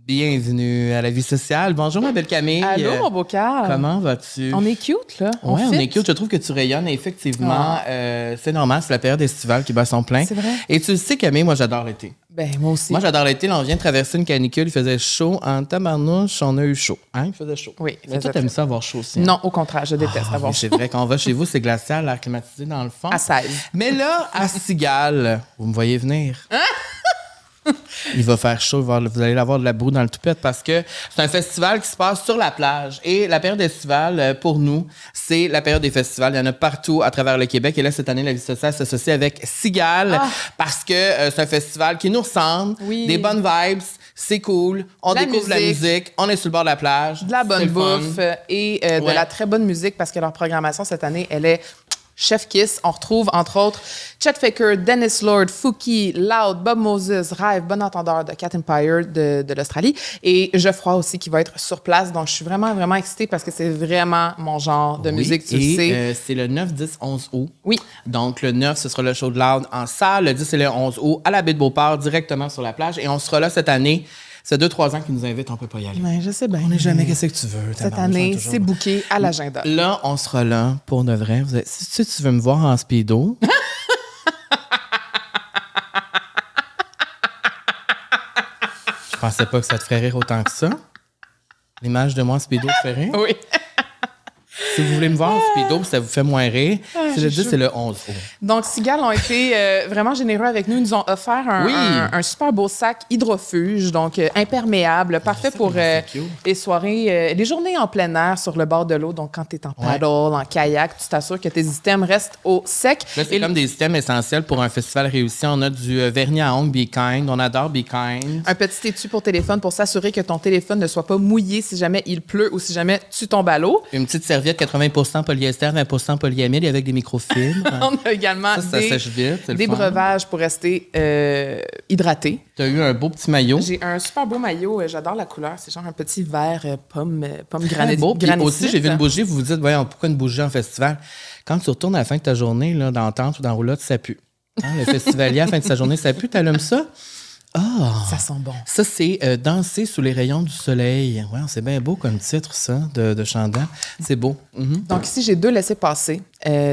Bienvenue à la vie sociale. Bonjour, ma belle Camille. Allô, mon beau Carl. Comment vas-tu? On est cute, là. Oui, on est cute. Je trouve que tu rayonnes. Effectivement, c'est normal. C'est la période estivale qui bat son plein. C'est vrai. Et tu le sais, Camille, moi, j'adore l'été. Ben, moi aussi. Moi, j'adore l'été. Là, on vient de traverser une canicule. Il faisait chaud. En tabarnouche, on a eu chaud. Hein? Il faisait chaud. Oui. Mais toi, t'aimes ça avoir chaud aussi? Non, au contraire, je déteste avoir C'est chaud. vrai, quand on va chez vous, c'est glacial, l'air climatisé dans le fond. À 16. Mais là, à Cigale, vous me voyez venir. Il va faire chaud, vous allez avoir de la boue dans le toupette parce que c'est un festival qui se passe sur la plage. Et la période estivale, pour nous, c'est la période des festivals. Il y en a partout à travers le Québec. Et là, cette année, la vie sociale s'associe avec Cigale parce que c'est un festival qui nous ressemble, des bonnes vibes, c'est cool, on découvre la musique, on est sur le bord de la plage. De la bonne bouffe et de la très bonne musique parce que leur programmation cette année, elle est Chef Kiss. On retrouve, entre autres, Chet Faker, Dennis Lord, Fouki, Loud, Bob Moses, Rêve, Bon Entendeur de Cat Empire de l'Australie et Geoffroy aussi qui va être sur place. Donc, je suis vraiment, vraiment excitée parce que c'est vraiment mon genre de musique, tu le sais. C'est le 9, 10, 11 août. Oui. Donc, le 9, ce sera le show de Loud en salle. Le 10 et le 11 août à la baie de Beauport, directement sur la plage. Et on sera là cette année. C'est 2-3 ans qu'ils nous invitent, on peut pas y aller. Ouais, je sais bien. On n'est jamais qu'est-ce que tu veux. Cette année, c'est booké à l'agenda. Là, on sera là pour de vrai. Si tu veux me voir en speedo... Je pensais pas que ça te ferait rire autant que ça. L'image de moi en speedo te fait rire? Oui. Si vous voulez me voir en speedo, ça vous fait moins rire. Si je dis, c'est le 11 août. Donc, Cigale ont été vraiment généreux avec nous. Ils nous ont offert un super beau sac hydrofuge, donc imperméable, parfait pour les soirées, les journées en plein air sur le bord de l'eau. Donc, quand tu es en paddle, en kayak, tu t'assures que tes items restent au sec. Là, c'est comme des items essentiels pour un festival réussi. On a du vernis à ongles Be Kind. On adore Be Kind. Un petit étui pour téléphone pour s'assurer que ton téléphone ne soit pas mouillé si jamais il pleut ou si jamais tu tombes à l'eau. Une petite serviette 80% polyester, 20% polyamide avec des microfibres. On a également ça sèche vite, des breuvages pour rester hydraté. Tu as eu un beau petit maillot. J'ai un super beau maillot. J'adore la couleur. C'est genre un petit vert pomme granit. Aussi, j'ai vu une bougie. Vous vous dites, voyons, pourquoi une bougie en festival? Quand tu retournes à la fin de ta journée, là, dans la tente ou dans la roulotte, ça pue. Hein, le festivalier, à la fin de sa journée, ça pue. T'allumes ça? Ça sent bon. Ça, c'est Danser sous les rayons du soleil. Ouais, c'est bien beau comme titre, ça, de chantant. C'est beau. Donc, ici, j'ai 2 laissés-passer.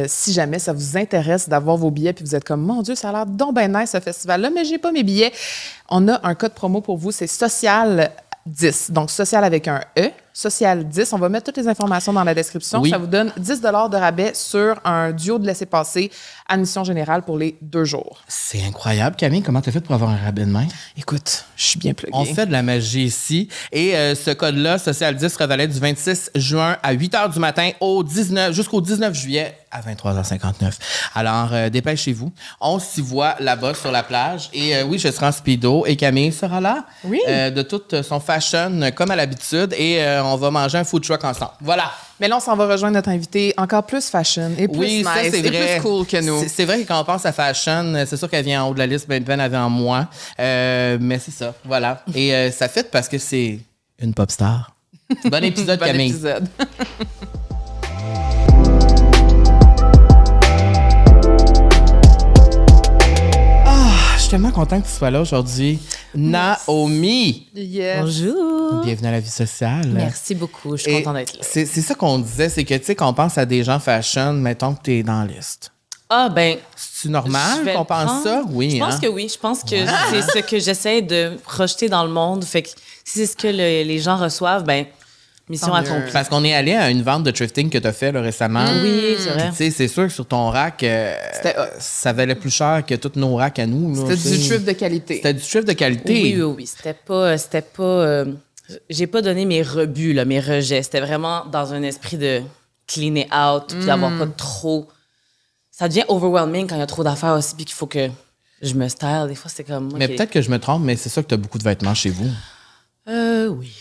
Si jamais ça vous intéresse d'avoir vos billets puis vous êtes comme, mon Dieu, ça a l'air donc bien nice, ce festival-là, mais j'ai pas mes billets. On a un code promo pour vous, c'est Social 10. Donc, Social avec un E. Social 10. On va mettre toutes les informations dans la description. Oui. Ça vous donne 10 $ de rabais sur un duo de laissez-passer admission générale pour les 2 jours. C'est incroyable. Camille, comment t'as fait pour avoir un rabais de main? Écoute, je suis bien pluguée. On fait de la magie ici. Et ce code-là, Social 10, revalait du 26 juin à 8 h du matin jusqu'au 19 juillet à 23h59. Alors, dépêchez-vous. On s'y voit là-bas sur la plage. Et oui, je serai en speedo et Camille sera là. Oui. De toute son fashion, comme à l'habitude. Et on va manger un food truck ensemble. Voilà. Mais là, on s'en va rejoindre notre invité encore plus fashion et plus nice ça, c'est et vrai. plus cool que nous. C'est vrai que quand on pense à fashion, c'est sûr qu'elle vient en haut de la liste ben avant moi. Mais c'est ça, voilà. Et ça fait parce que c'est une pop star. Bon épisode, Bon Camille. épisode. Je suis tellement content que tu sois là aujourd'hui. Naomi! Yes. Bonjour. Bienvenue à la vie sociale. Merci beaucoup. Je suis contente d'être là. C'est ça qu'on disait, c'est que, tu sais, quand on pense à des gens fashion, mettons que tu es dans la liste. Ah, ben. C'est normal je vais qu'on pense prendre. ça? Oui. Je pense que oui. Je pense que c'est ce que j'essaie de projeter dans le monde. Fait que si c'est ce que les gens reçoivent, ben, mission Tant mieux. accomplie. Parce qu'on est allé à une vente de thrifting que tu as fait là, récemment. Oui, c'est vrai. Tu sais, c'est sûr que sur ton rack, ça valait plus cher que tous nos racks à nous. là, C'était tu sais. du thrift de qualité. C'était du thrift de qualité. Oui. C'était pas. J'ai pas donné mes rebuts, là, mes rejets. C'était vraiment dans un esprit de cleaner out, puis d'avoir pas trop. Ça devient overwhelming quand il y a trop d'affaires aussi, puis qu'il faut que je me style. Des fois, c'est comme. Mais ok. peut-être que je me trompe, mais c'est ça que tu as beaucoup de vêtements chez vous. Oui.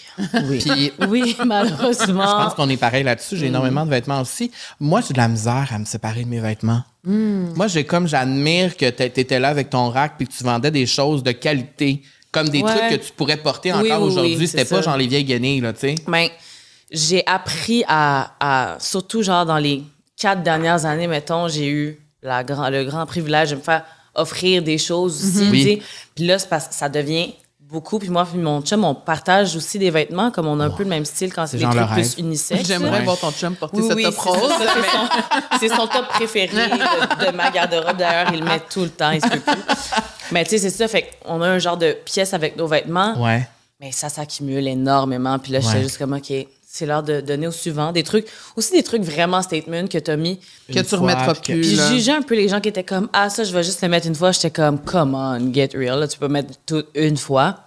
Puis, Oui, malheureusement. je pense qu'on est pareil là-dessus. J'ai énormément de vêtements aussi. Moi, j'ai de la misère à me séparer de mes vêtements. Moi, j'admire que tu étais là avec ton rack puis que tu vendais des choses de qualité, comme des trucs que tu pourrais porter encore aujourd'hui. Oui, C'était c'est pas ça. genre les vieilles guenilles, là, tu sais. Ben, j'ai appris à surtout genre dans les 4 dernières années, mettons, j'ai eu le grand privilège de me faire offrir des choses aussi. Oui. Tu sais. Puis là, c'est parce que ça devient beaucoup. Puis moi, puis mon chum, on partage aussi des vêtements, comme on a un peu le même style quand c'est des genre trucs le plus rêve. unisex. J'aimerais Ouais. voir ton chum porter Oui, cette oui, top c'est rose. ça, c'est son top préféré de ma garde-robe. D'ailleurs, il le met tout le temps, il se peut plus. Mais tu sais, c'est ça. Fait qu'on a un genre de pièce avec nos vêtements. Ouais. Mais ça s'accumule énormément. Puis là, j'étais Ouais. juste comme, OK, c'est l'heure de donner au suivant. Des trucs, aussi des trucs vraiment statement que t'as mis. Que Une tu remettras fois, puis plus. Puis là. je jugeais un peu les gens qui étaient comme, ah, ça, je vais juste le mettre une fois. J'étais comme, come on, get real. Là, tu peux mettre tout une fois.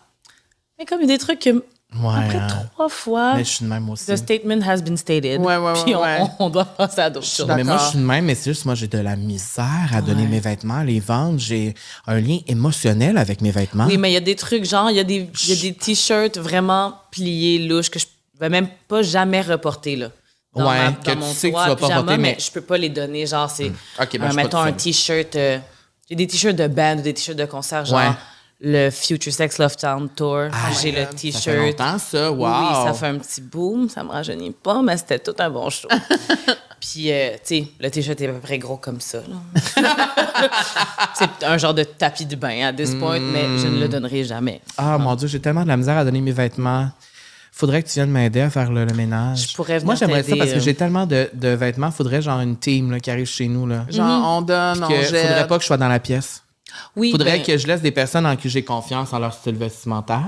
Mais comme il y a des trucs que, après hein. 3 fois, Mais je suis de même aussi. the statement has been stated. Ouais, ouais, Puis ouais. on doit passer à d'autres choses. Mais moi, D'accord. je suis de même, mais c'est juste, moi, j'ai de la misère à donner mes vêtements, à les vendre. J'ai un lien émotionnel avec mes vêtements. Oui, mais il y a des trucs, genre, il y a des t-shirts vraiment pliés, louches, que je vais même pas jamais reporter, là. Ouais, que tu mon sais que toit, tu vas pas pyjama, porter, mais- je peux pas les donner, genre, c'est, Ok, ben, je suis mettons, pas un tout t-shirt, j'ai des t-shirts de band ou des t-shirts de concert, genre, Ouais. le Future Sex Love Town Tour, j'ai le Ça fait t-shirt. longtemps, ça. Wow. Oui, ça fait un petit boom, ça me rajeunit pas, mais c'était tout un bon show. Puis, tu sais, le t-shirt est à peu près gros comme ça. là. C'est un genre de tapis de bain à this point, mais je ne le donnerai jamais. Ah, mon Dieu, j'ai tellement de la misère à donner mes vêtements. Faudrait que tu viennes m'aider à faire le ménage. Je pourrais venir Moi, j'aimerais ça t'aider, parce que j'ai tellement de vêtements. Faudrait genre une team là, qui arrive chez nous. Là. Genre, on donne, on Que jette. faudrait pas que je sois dans la pièce. Oui, Faudrait ben, que je laisse des personnes en qui j'ai confiance en leur style vestimentaire,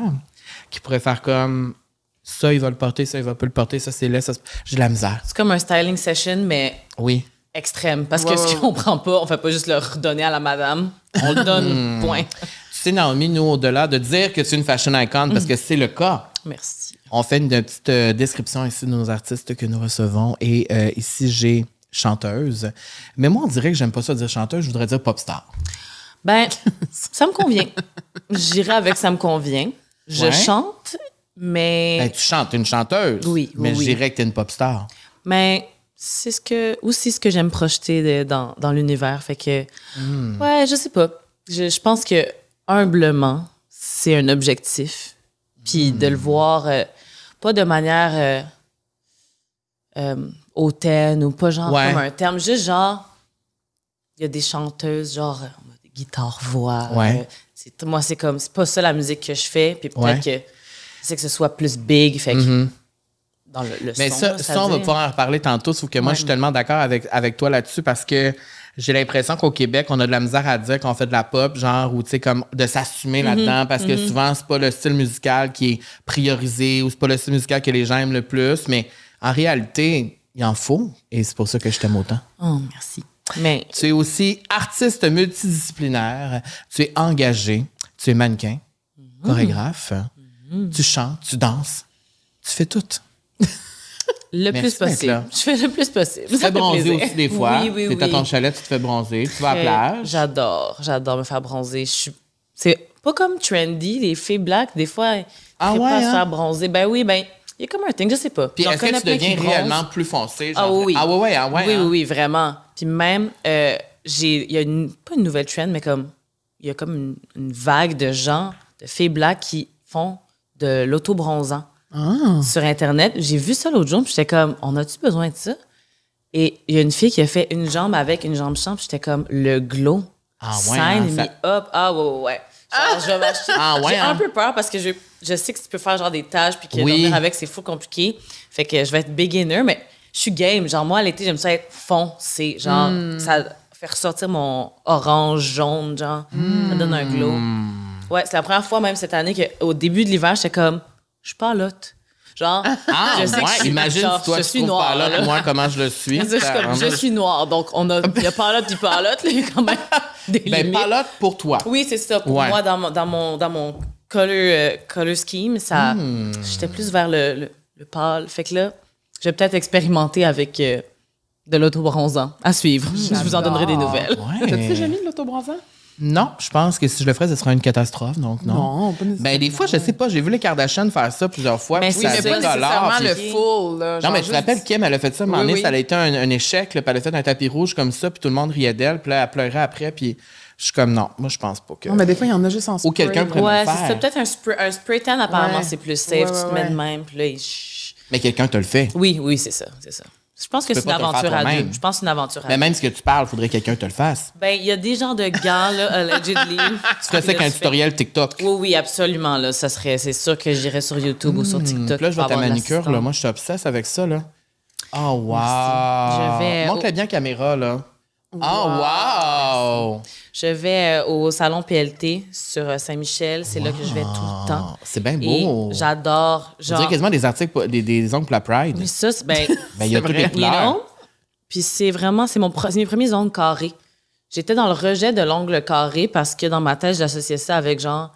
qui pourraient faire comme ça, il va le porter, ça, il va pas le porter, ça, c'est laid, ça. J'ai de la misère. c'est comme un styling session, mais Oui. extrême. Parce Ouais, que ce ouais. qu'on comprend pas, on fait pas juste le redonner à la madame. On le donne, point. Tu sais, Naomi, nous, au-delà de dire que tu es une fashion icon, parce que c'est le cas, Merci. on fait une petite description ici de nos artistes que nous recevons. Et ici, j'ai chanteuse. Mais moi, on dirait que j'aime pas ça dire chanteuse, je voudrais dire pop star. Ben, ça me convient. J'irai avec ça me convient. Je Ouais. chante, mais... Ben, tu chantes, t'es une chanteuse. Oui, Mais oui. je dirais que t'es une pop star. Mais c'est aussi ce que j'aime projeter dans l'univers. Fait que, ouais, je sais pas. Je pense que humblement, c'est un objectif. Puis de le voir, pas de manière hautaine ou pas genre Ouais. comme un terme, juste genre, il y a des chanteuses, genre, guitare-voix. Ouais. Moi, c'est comme, c'est pas ça la musique que je fais. Puis peut-être Ouais. que c'est que ce soit plus big. Fait que dans le Mais son, ça, là, ça, on va dit. pouvoir en reparler tantôt, sauf que moi, je suis tellement d'accord avec toi là-dessus parce que j'ai l'impression qu'au Québec, on a de la misère à dire qu'on fait de la pop, genre, ou tu sais, comme de s'assumer là-dedans parce que souvent, c'est pas le style musical qui est priorisé ou c'est pas le style musical que les gens aiment le plus, mais en réalité, il en faut et c'est pour ça que je t'aime autant. Oh, merci. Mais Tu es aussi artiste multidisciplinaire, tu es engagé, tu es mannequin, chorégraphe, tu chantes, tu danses, tu fais tout. le Merci plus d'être possible. là. Je fais le plus possible. Tu te fais bronzer aussi des fois. Oui, oui, T'es à oui. ton chalet, tu te fais bronzer, tu vas à la plage. J'adore me faire bronzer. C'est pas comme trendy, les filles black, des fois, elles Ah préfèrent ouais, se hein? faire bronzer. Ben oui, ben, il y a comme un thing, je sais pas. Puis J'en est-ce que connais tu plein qui deviens bronzent. réellement plus foncé? Ah Genre, oui. Ah ouais, Oui, hein? oui, vraiment. Puis même, il y a pas une nouvelle trend, mais comme, il y a comme une vague de gens, de filles black qui font de l'auto-bronzant sur Internet. J'ai vu ça l'autre jour, puis j'étais comme, on a-tu besoin de ça? Et il y a une fille qui a fait une jambe avec une jambe champ, puis j'étais comme, le glow. Ah ouais, Sign hein, me ça- up. Ah ouais. Genre, je vais m'acheter. Ah ouais, J'ai un hein? peu peur parce que je sais que tu peux faire genre des tâches puis que Oui. dormir avec, c'est fou compliqué. Fait que je vais être beginner, mais je suis game. Genre, moi, à l'été, j'aime ça être foncé. Genre, ça fait ressortir mon orange, jaune, genre. Ça donne un glow. Ouais, c'est la première fois, même cette année, qu'au début de l'hiver, j'étais comme, je suis pas lotte. Genre, Ah, je sais que ouais, je suis, imagine genre, si toi, je tu suis trouves noire. pas là, là. moi, comment je le suis. Je suis noire, donc il y a Palotte puis Palotte, là, il y a quand même des Ben, limites. Palotte pour toi. Oui, c'est ça. Pour Ouais. moi, dans mon color scheme, ça, j'étais plus vers le pâle. Fait que là, je vais peut-être expérimenter avec de l'auto-bronzant. À suivre. Je vous en donnerai des nouvelles. Ouais. T'as-tu déjà mis de l'autobronzant? Non, je pense que si je le ferais, ce serait une catastrophe, donc non. Non, pas nécessairement. Ben, des fois, je sais pas, j'ai vu les Kardashians faire ça plusieurs fois. Mais puis oui, ça mais Mais pas décolore, nécessairement puis- le full. Là, Non, genre mais tu te juste- rappelles, Kim, elle a fait ça, un moment donné, oui. ça a été un échec, là, puis elle a fait un tapis rouge comme ça, puis tout le monde riait d'elle, puis là, elle pleurait après, puis je suis comme, non, moi, je pense pas que... Non, mais des fois, il y en a juste en spray. Ou quelqu'un là. pourrait- Ouais, le c'est faire. ça. Peut-être un spray tan, apparemment, Ouais. c'est plus safe. Ouais, tu te ouais, mets ouais. de même, puis là, chut. Mais quelqu'un te le fait. Oui, c'est ça. Je pense que Tu c'est peux une pas te le faire aventure à toi-même. deux. Je pense que c'est une aventure à Mais deux. même ce que tu parles, il faudrait que quelqu'un te le fasse. Ben, il y a des genres de gants, là, allegedly. Tu ferais ça avec un tutoriel TikTok. Oui, oui, absolument. Là. C'est sûr que j'irais sur YouTube ou sur TikTok. Puis là, je vois pour ta avoir de manucure, là. l'assistance. Moi, je suis obsesse avec ça, là. Oh, wow! Je vais Montre-la bien, caméra, là. Oh, wow! Je vais au salon PLT sur Saint-Michel. C'est là que je vais tout le temps. C'est bien Et beau. j'adore. On dirait quasiment des articles, des ongles pour la Pride. Mais ça, c'est ben, Ben, il y a toutes les you couleurs. know? Puis c'est vraiment, c'est mes premiers ongles carrés. J'étais dans le rejet de l'ongle carré parce que dans ma tête, j'associais ça avec genre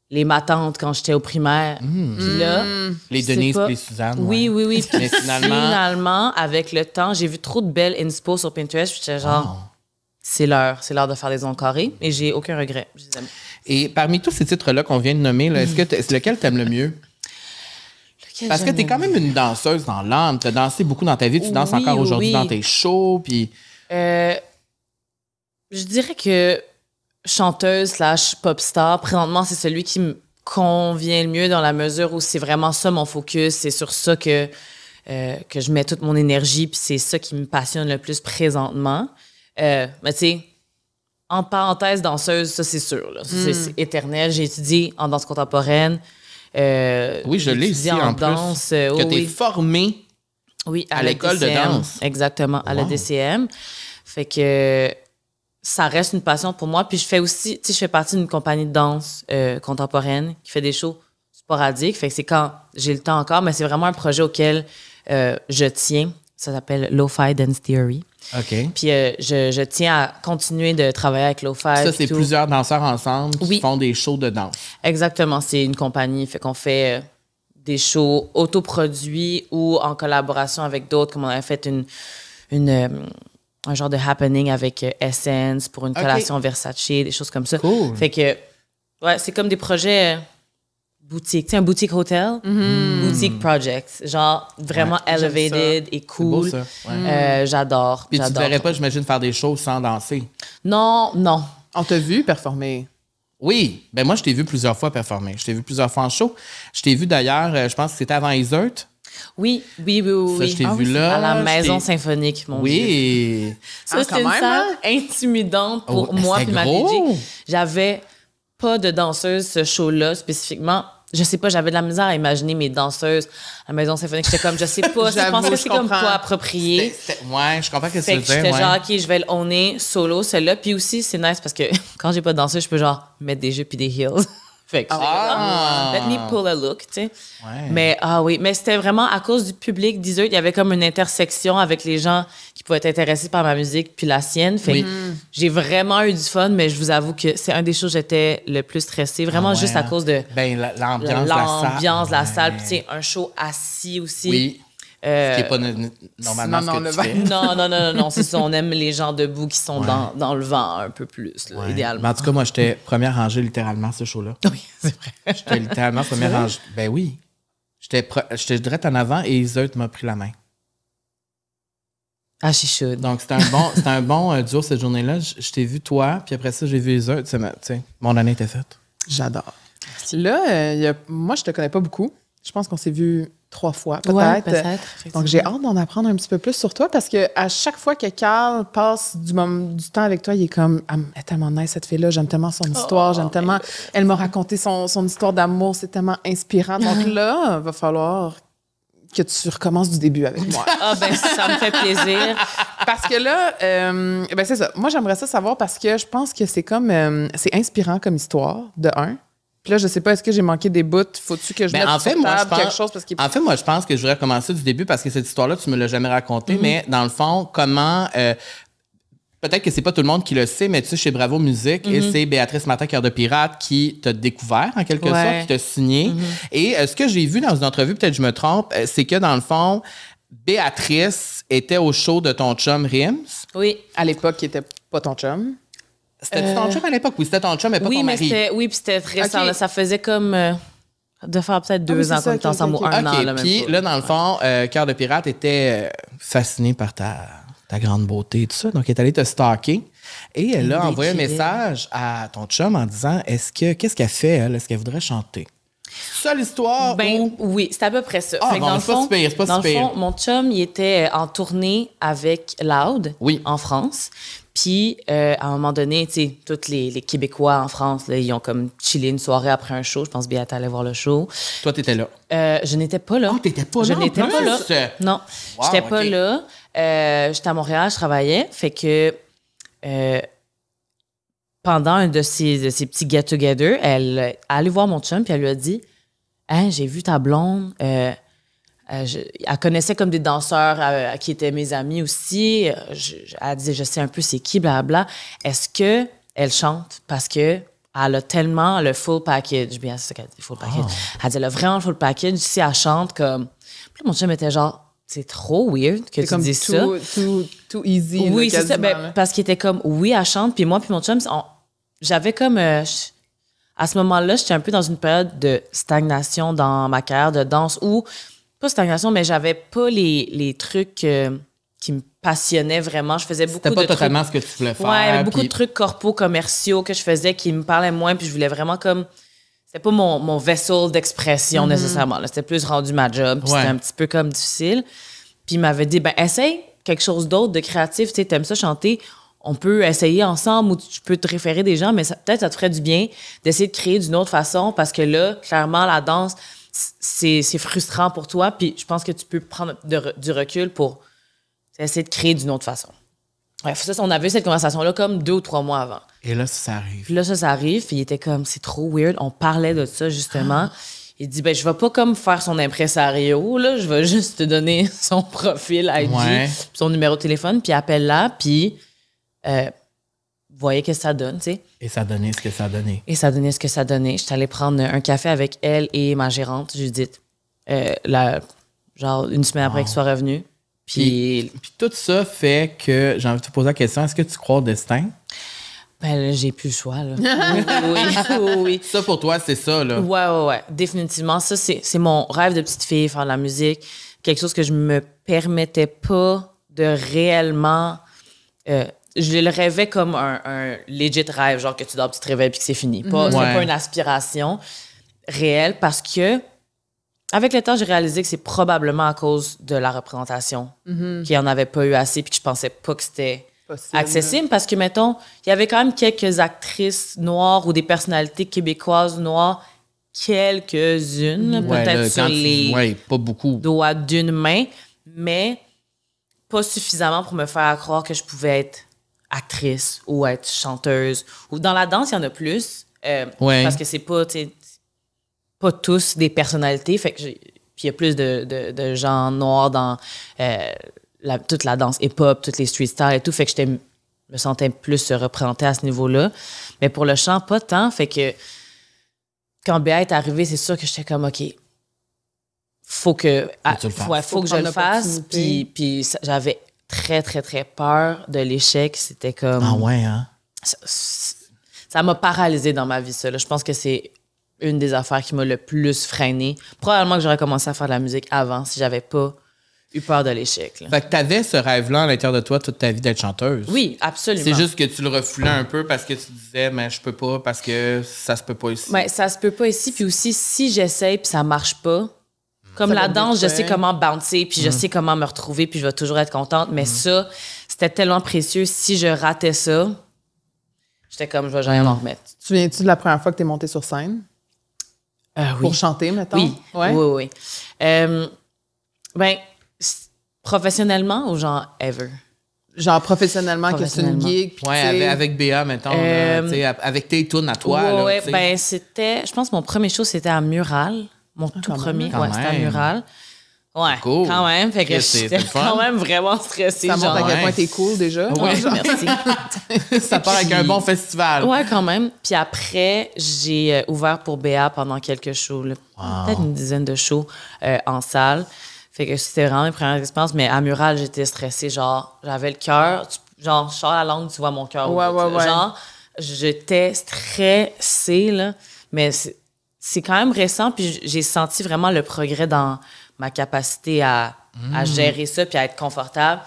les matantes quand j'étais au primaire. Puis là, Les c'est Denise pas- et les Suzanne. Oui, ouais. oui, oui. Mais finalement- avec le temps, j'ai vu trop de belles inspo sur Pinterest. Puis j'étais genre, c'est l'heure de faire des ongles carrés. Et j'ai aucun regret. Je les aime. Et parmi tous ces titres-là qu'on vient de nommer, là, c'est lequel t'aimes le mieux? Parce que t'es quand même une danseuse dans l'âme. T'as dansé beaucoup dans ta vie. Tu danses Oui, encore aujourd'hui oui. dans tes shows. Puis Je dirais que chanteuse / pop star, présentement, c'est celui qui me convient le mieux dans la mesure où c'est vraiment ça mon focus. C'est sur ça que je mets toute mon énergie, puis c'est ça qui me passionne le plus présentement. Mais tu sais, en parenthèse, danseuse, ça c'est sûr. Là. Ça, c'est éternel. J'ai étudié en danse contemporaine. oui, je l'ai ici en danse. plus. Que t'es oui. formée. Oui, À la l'école de DCM. danse. Exactement, à la Wow. DCM. Fait que ça reste une passion pour moi. Puis je fais aussi, tu sais, je fais partie d'une compagnie de danse contemporaine qui fait des shows sporadiques. Fait que c'est quand j'ai le temps encore, mais c'est vraiment un projet auquel je tiens. Ça s'appelle Lo-Fi Dance Theory. OK. Puis je tiens à continuer de travailler avec Lo-Fi. Ça, puis c'est tout. plusieurs danseurs ensemble qui Oui. font des shows de danse. Exactement, c'est une compagnie. Fait qu'on fait des shows autoproduits ou en collaboration avec d'autres, comme on avait fait un genre de happening avec Essence pour une collation Versace, des choses comme ça. Cool. Fait que, ouais, c'est comme des projets boutiques. Tu sais, un boutique hotel, boutique project. Genre vraiment Ouais, elevated et C'est beau, cool. ça. Ouais. J'adore. Puis tu ne j'adore. verrais pas, j'imagine, faire des shows sans danser. Non, non. On t'a vu performer. Oui. Ben moi, je t'ai vu plusieurs fois performer. Je t'ai vu plusieurs fois en show. Je t'ai vu d'ailleurs, je pense que c'était avant Isert. Oui. Ça, je t'ai vu oui. là. À la Je Maison t'ai- symphonique, mon Dieu. Oui. Ça, Ah, c'était quand une même, salle intimidante pour Oh, moi c'était puis ma gros. DJ. J'avais pas de danseuse ce show-là spécifiquement. Je sais pas, j'avais de la misère à imaginer mes danseuses à la Maison symphonique. J'étais comme, je sais pas, je pense J'avoue, que je c'est comme comprends. pas approprié. Ouais, je comprends ce que tu Fait veux que dire. j'étais ouais. genre, OK, je vais le owner solo, celle-là. Puis aussi, c'est nice parce que quand j'ai pas de danseuse, je peux genre mettre des jupes puis des heels. Fait que Ah! let me pull a look, tu sais. Ouais. Mais mais c'était vraiment à cause du public d'Isert, il y avait comme une intersection avec les gens qui pouvaient être intéressés par ma musique puis la sienne. Fait que j'ai vraiment eu du fun, mais je vous avoue que c'est un des choses où j'étais le plus stressée, vraiment Ah ouais, juste à hein? cause de Ben, l'ambiance de la salle. l'ambiance de la salle. Ouais. Puis tu sais, un show assis aussi. Oui. Ce qui n'est pas normalement non, ce le que tu vent. fais. Non, c'est ça. On aime les gens debout qui sont dans le vent un peu plus, là, Ouais. Mais idéalement. en tout cas, moi, j'étais première rangée littéralement ce show-là. Oui, c'est vrai. J'étais littéralement première rangée. Ben oui. J'étais direct en avant et Isert m'a pris la main. Ah, she should. Donc, c'était un bon duo cette journée-là. Je t'ai vu toi, puis après ça, j'ai vu Isert. Tu sais, mon année était faite. J'adore. Là, moi, je te connais pas beaucoup. Je pense qu'on s'est vu 3 fois, peut-être. Ouais, peut-être, Donc, j'ai hâte d'en apprendre un petit peu plus sur toi parce que à chaque fois que Carl passe du temps avec toi, il est comme « Elle est tellement nice, cette fille-là. J'aime tellement son histoire. J'aime tellement... Elle m'a raconté son histoire d'amour. C'est tellement inspirant. » Donc là, il va falloir que tu recommences du début avec moi. Ah, ben, ça me fait plaisir. Parce que là, ben c'est ça. Moi, j'aimerais ça savoir parce que je pense que c'est comme... c'est inspirant comme histoire, de un. Puis là, je sais pas, est-ce que j'ai manqué des bouts? Faut-tu que je mette En fait, sur moi, table je pense, quelque chose? Parce qu'il en fait, moi, je pense que je voudrais commencer du début parce que cette histoire-là, tu me l'as jamais racontée. Mais dans le fond, comment... peut-être que c'est pas tout le monde qui le sait, mais tu sais, chez Bravo Musique, et c'est Béatrice Martin, Cœur de Pirate, qui t'a découvert, en quelque Ouais. sorte, qui t'a signé. Et ce que j'ai vu dans une entrevue, peut-être que je me trompe, c'est que dans le fond, Béatrice était au show de ton chum Rims. Oui. à l'époque, qui était pas ton chum. C'était ton chum à l'époque? Oui, c'était ton chum, mais pas Oui, ton mais mari. puis c'était récent. Ok. là. Ça faisait comme de faire peut-être 2 oui, c'est ans ça, qu'on était ok, ensemble, ok, ou ok. un an. OK, Là, même puis pas. là, dans le fond, Cœur de Pirate était fasciné par ta grande beauté et tout ça. Donc, elle est allée te stalker. Et elle a envoyé un Déchirée. message à ton chum en disant qu'est-ce qu'elle fait, elle? Est-ce qu'elle voudrait chanter? Ça, l'histoire? Ben oui, c'est à peu près ça. Ah, Fait que bon, dans le c'est pas fond, si pire, c'est pas dans si le pire. fond, mon chum, il était en tournée avec Loud en France. Puis, à un moment donné, tu sais, tous les Québécois en France, là, ils ont comme chillé une soirée après un show. Je pense Béat allait voir le show. Toi, t'étais là. Je n'étais pas là. Ah, t'étais pas là Je en n'étais pas là. plus? Non, Wow, j'étais pas ok. là. J'étais à Montréal, je travaillais. Fait que pendant un de ces petits get-together, elle allait voir mon chum, puis elle lui a dit « Hein, j'ai vu ta blonde. Elle connaissait comme des danseurs qui étaient mes amis aussi. Elle disait, je sais un peu c'est qui, blablabla. Est-ce que elle chante? Parce que elle a tellement le full package. Bien, c'est ça qu'elle dit, full package. Elle dit, elle a vraiment le full package. Si elle chante comme... Puis là, mon chum était genre, c'est trop weird que tu dises ça. Too easy. Oui, là, c'est ça. quasiment, Ben, là. parce qu'il était comme, oui, elle chante. Puis moi, puis mon chum, j'avais comme... à ce moment-là, j'étais un peu dans une période de stagnation dans ma carrière de danse où... Pas stagnation, mais j'avais pas les trucs qui me passionnaient vraiment. Je faisais beaucoup de C'était pas trucs... totalement ce que tu voulais faire. Ouais, il y avait beaucoup puis- de trucs corpos commerciaux que je faisais qui me parlaient moins, puis je voulais vraiment comme... C'était pas mon vessel d'expression nécessairement. Là. C'était plus rendu ma job, puis Ouais. c'était un petit peu comme difficile. Puis il m'avait dit, ben essaye quelque chose d'autre de créatif. Tu sais, t'aimes ça chanter, on peut essayer ensemble ou tu peux te référer des gens, mais peut-être ça te ferait du bien d'essayer de créer d'une autre façon parce que là, clairement, la danse, c'est frustrant pour toi. Puis je pense que tu peux prendre du recul pour essayer de créer d'une autre façon. Ouais, ça, on avait eu cette conversation-là comme 2 ou 3 mois avant. Et là, ça arrive. Puis là, ça arrive, puis il était comme, c'est trop weird. On parlait de ça, justement. Il dit, ben, je vais pas comme faire son impresario, là. Je vais juste te donner son profil IG, Ouais. puis son numéro de téléphone, puis appelle-la, puis voyez qu'est-ce que ça donne, tu sais. Et ça donnait ce que ça donnait. Et ça donnait ce que ça donnait. J'étais allée prendre un café avec elle et ma gérante, Judith, genre une semaine après qu'elle soit revenue. Puis, Puis tout ça fait que j'ai envie de te poser la question, est-ce que tu crois au destin? ben, là, j'ai plus le choix, là. Oui. Ça, pour toi, c'est ça, là. Ouais. Définitivement. Ça, c'est mon rêve de petite fille, faire de la musique. Quelque chose que je me permettais pas de réellement... je le rêvais comme un legit rêve, genre que tu dors, tu te réveilles puis que c'est fini. C'est Ouais. pas une aspiration réelle parce que, avec le temps, j'ai réalisé que c'est probablement à cause de la représentation qu'il n'y en avait pas eu assez puis que je pensais pas que c'était Possible. accessible parce que, mettons, il y avait quand même quelques actrices noires ou des personnalités québécoises noires, quelques-unes, là, Ouais, peut-être là, sur quand tu- les ouais, pas beaucoup. doigts d'une main, mais pas suffisamment pour me faire croire que je pouvais être actrice ou être chanteuse. Ou dans la danse, il y en a plus. Ouais. Parce que c'est pas, tu sais, pas tous des personnalités. Fait que puis il y a plus de gens noirs dans toute la danse hip-hop, toutes les street styles et tout. Fait que me sentais plus représentée à ce niveau-là. Mais pour le chant, pas tant. Fait que quand Béa est arrivée, c'est sûr que j'étais comme, OK, faut que tu le fasses. ouais, faut que je prendre le fasse. l'opportunité. Puis j'avais très, très, très peur de l'échec. C'était comme... Ah ouais, hein? Ça m'a paralysée dans ma vie, ça. Là. Je pense que c'est une des affaires qui m'a le plus freinée. Probablement que j'aurais commencé à faire de la musique avant si j'avais pas eu peur de l'échec. Là. Fait que t'avais ce rêve-là à l'intérieur de toi toute ta vie d'être chanteuse. Oui, absolument. C'est juste que tu le refoulais un peu parce que tu disais, mais je peux pas parce que ça se peut pas ici. Ouais, ça se peut pas ici. Puis aussi, si j'essaye puis ça marche pas, comme Ça la va danse, je détruire. sais comment bouncer, puis je sais comment me retrouver, puis je vais toujours être contente. Mais ça, c'était tellement précieux. Si je ratais ça, j'étais comme, je vais jamais m'en remettre. Tu te souviens-tu de la première fois que tu es montée sur scène? Oui. Pour chanter, mettons? Oui, Ouais? oui. Ben, professionnellement ou genre ever? Genre professionnellement, que c'est une Professionnellement. gig. puis Ouais, tu sais, avec Béa, mettons, là, tu sais, avec tes tunes à toi. là, Ouais, tu sais. ben c'était, je pense que mon premier show c'était à Mural, mon tout quand premier, même. Quand ouais, c'était à même. Mural. Ouais, Cool. quand même, fait que Chris, c'est j'étais le fun. quand même vraiment stressée, ça montre genre. à quel ouais. point t'es cool déjà. Ouais, merci. Ça part avec un bon festival. Ouais, quand même. Puis après, j'ai ouvert pour Béa pendant quelques shows, là. Peut-être une dizaine de shows en salle. Fait que c'était vraiment mes premières expériences. Mais à Mural, j'étais stressée. Genre, j'avais le cœur. Genre, je sors la langue, tu vois mon cœur. au Ouais, bout, ouais, là. ouais. Genre, j'étais stressée, là. Mais c'est quand même récent. Puis j'ai senti vraiment le progrès dans ma capacité à gérer ça puis à être confortable.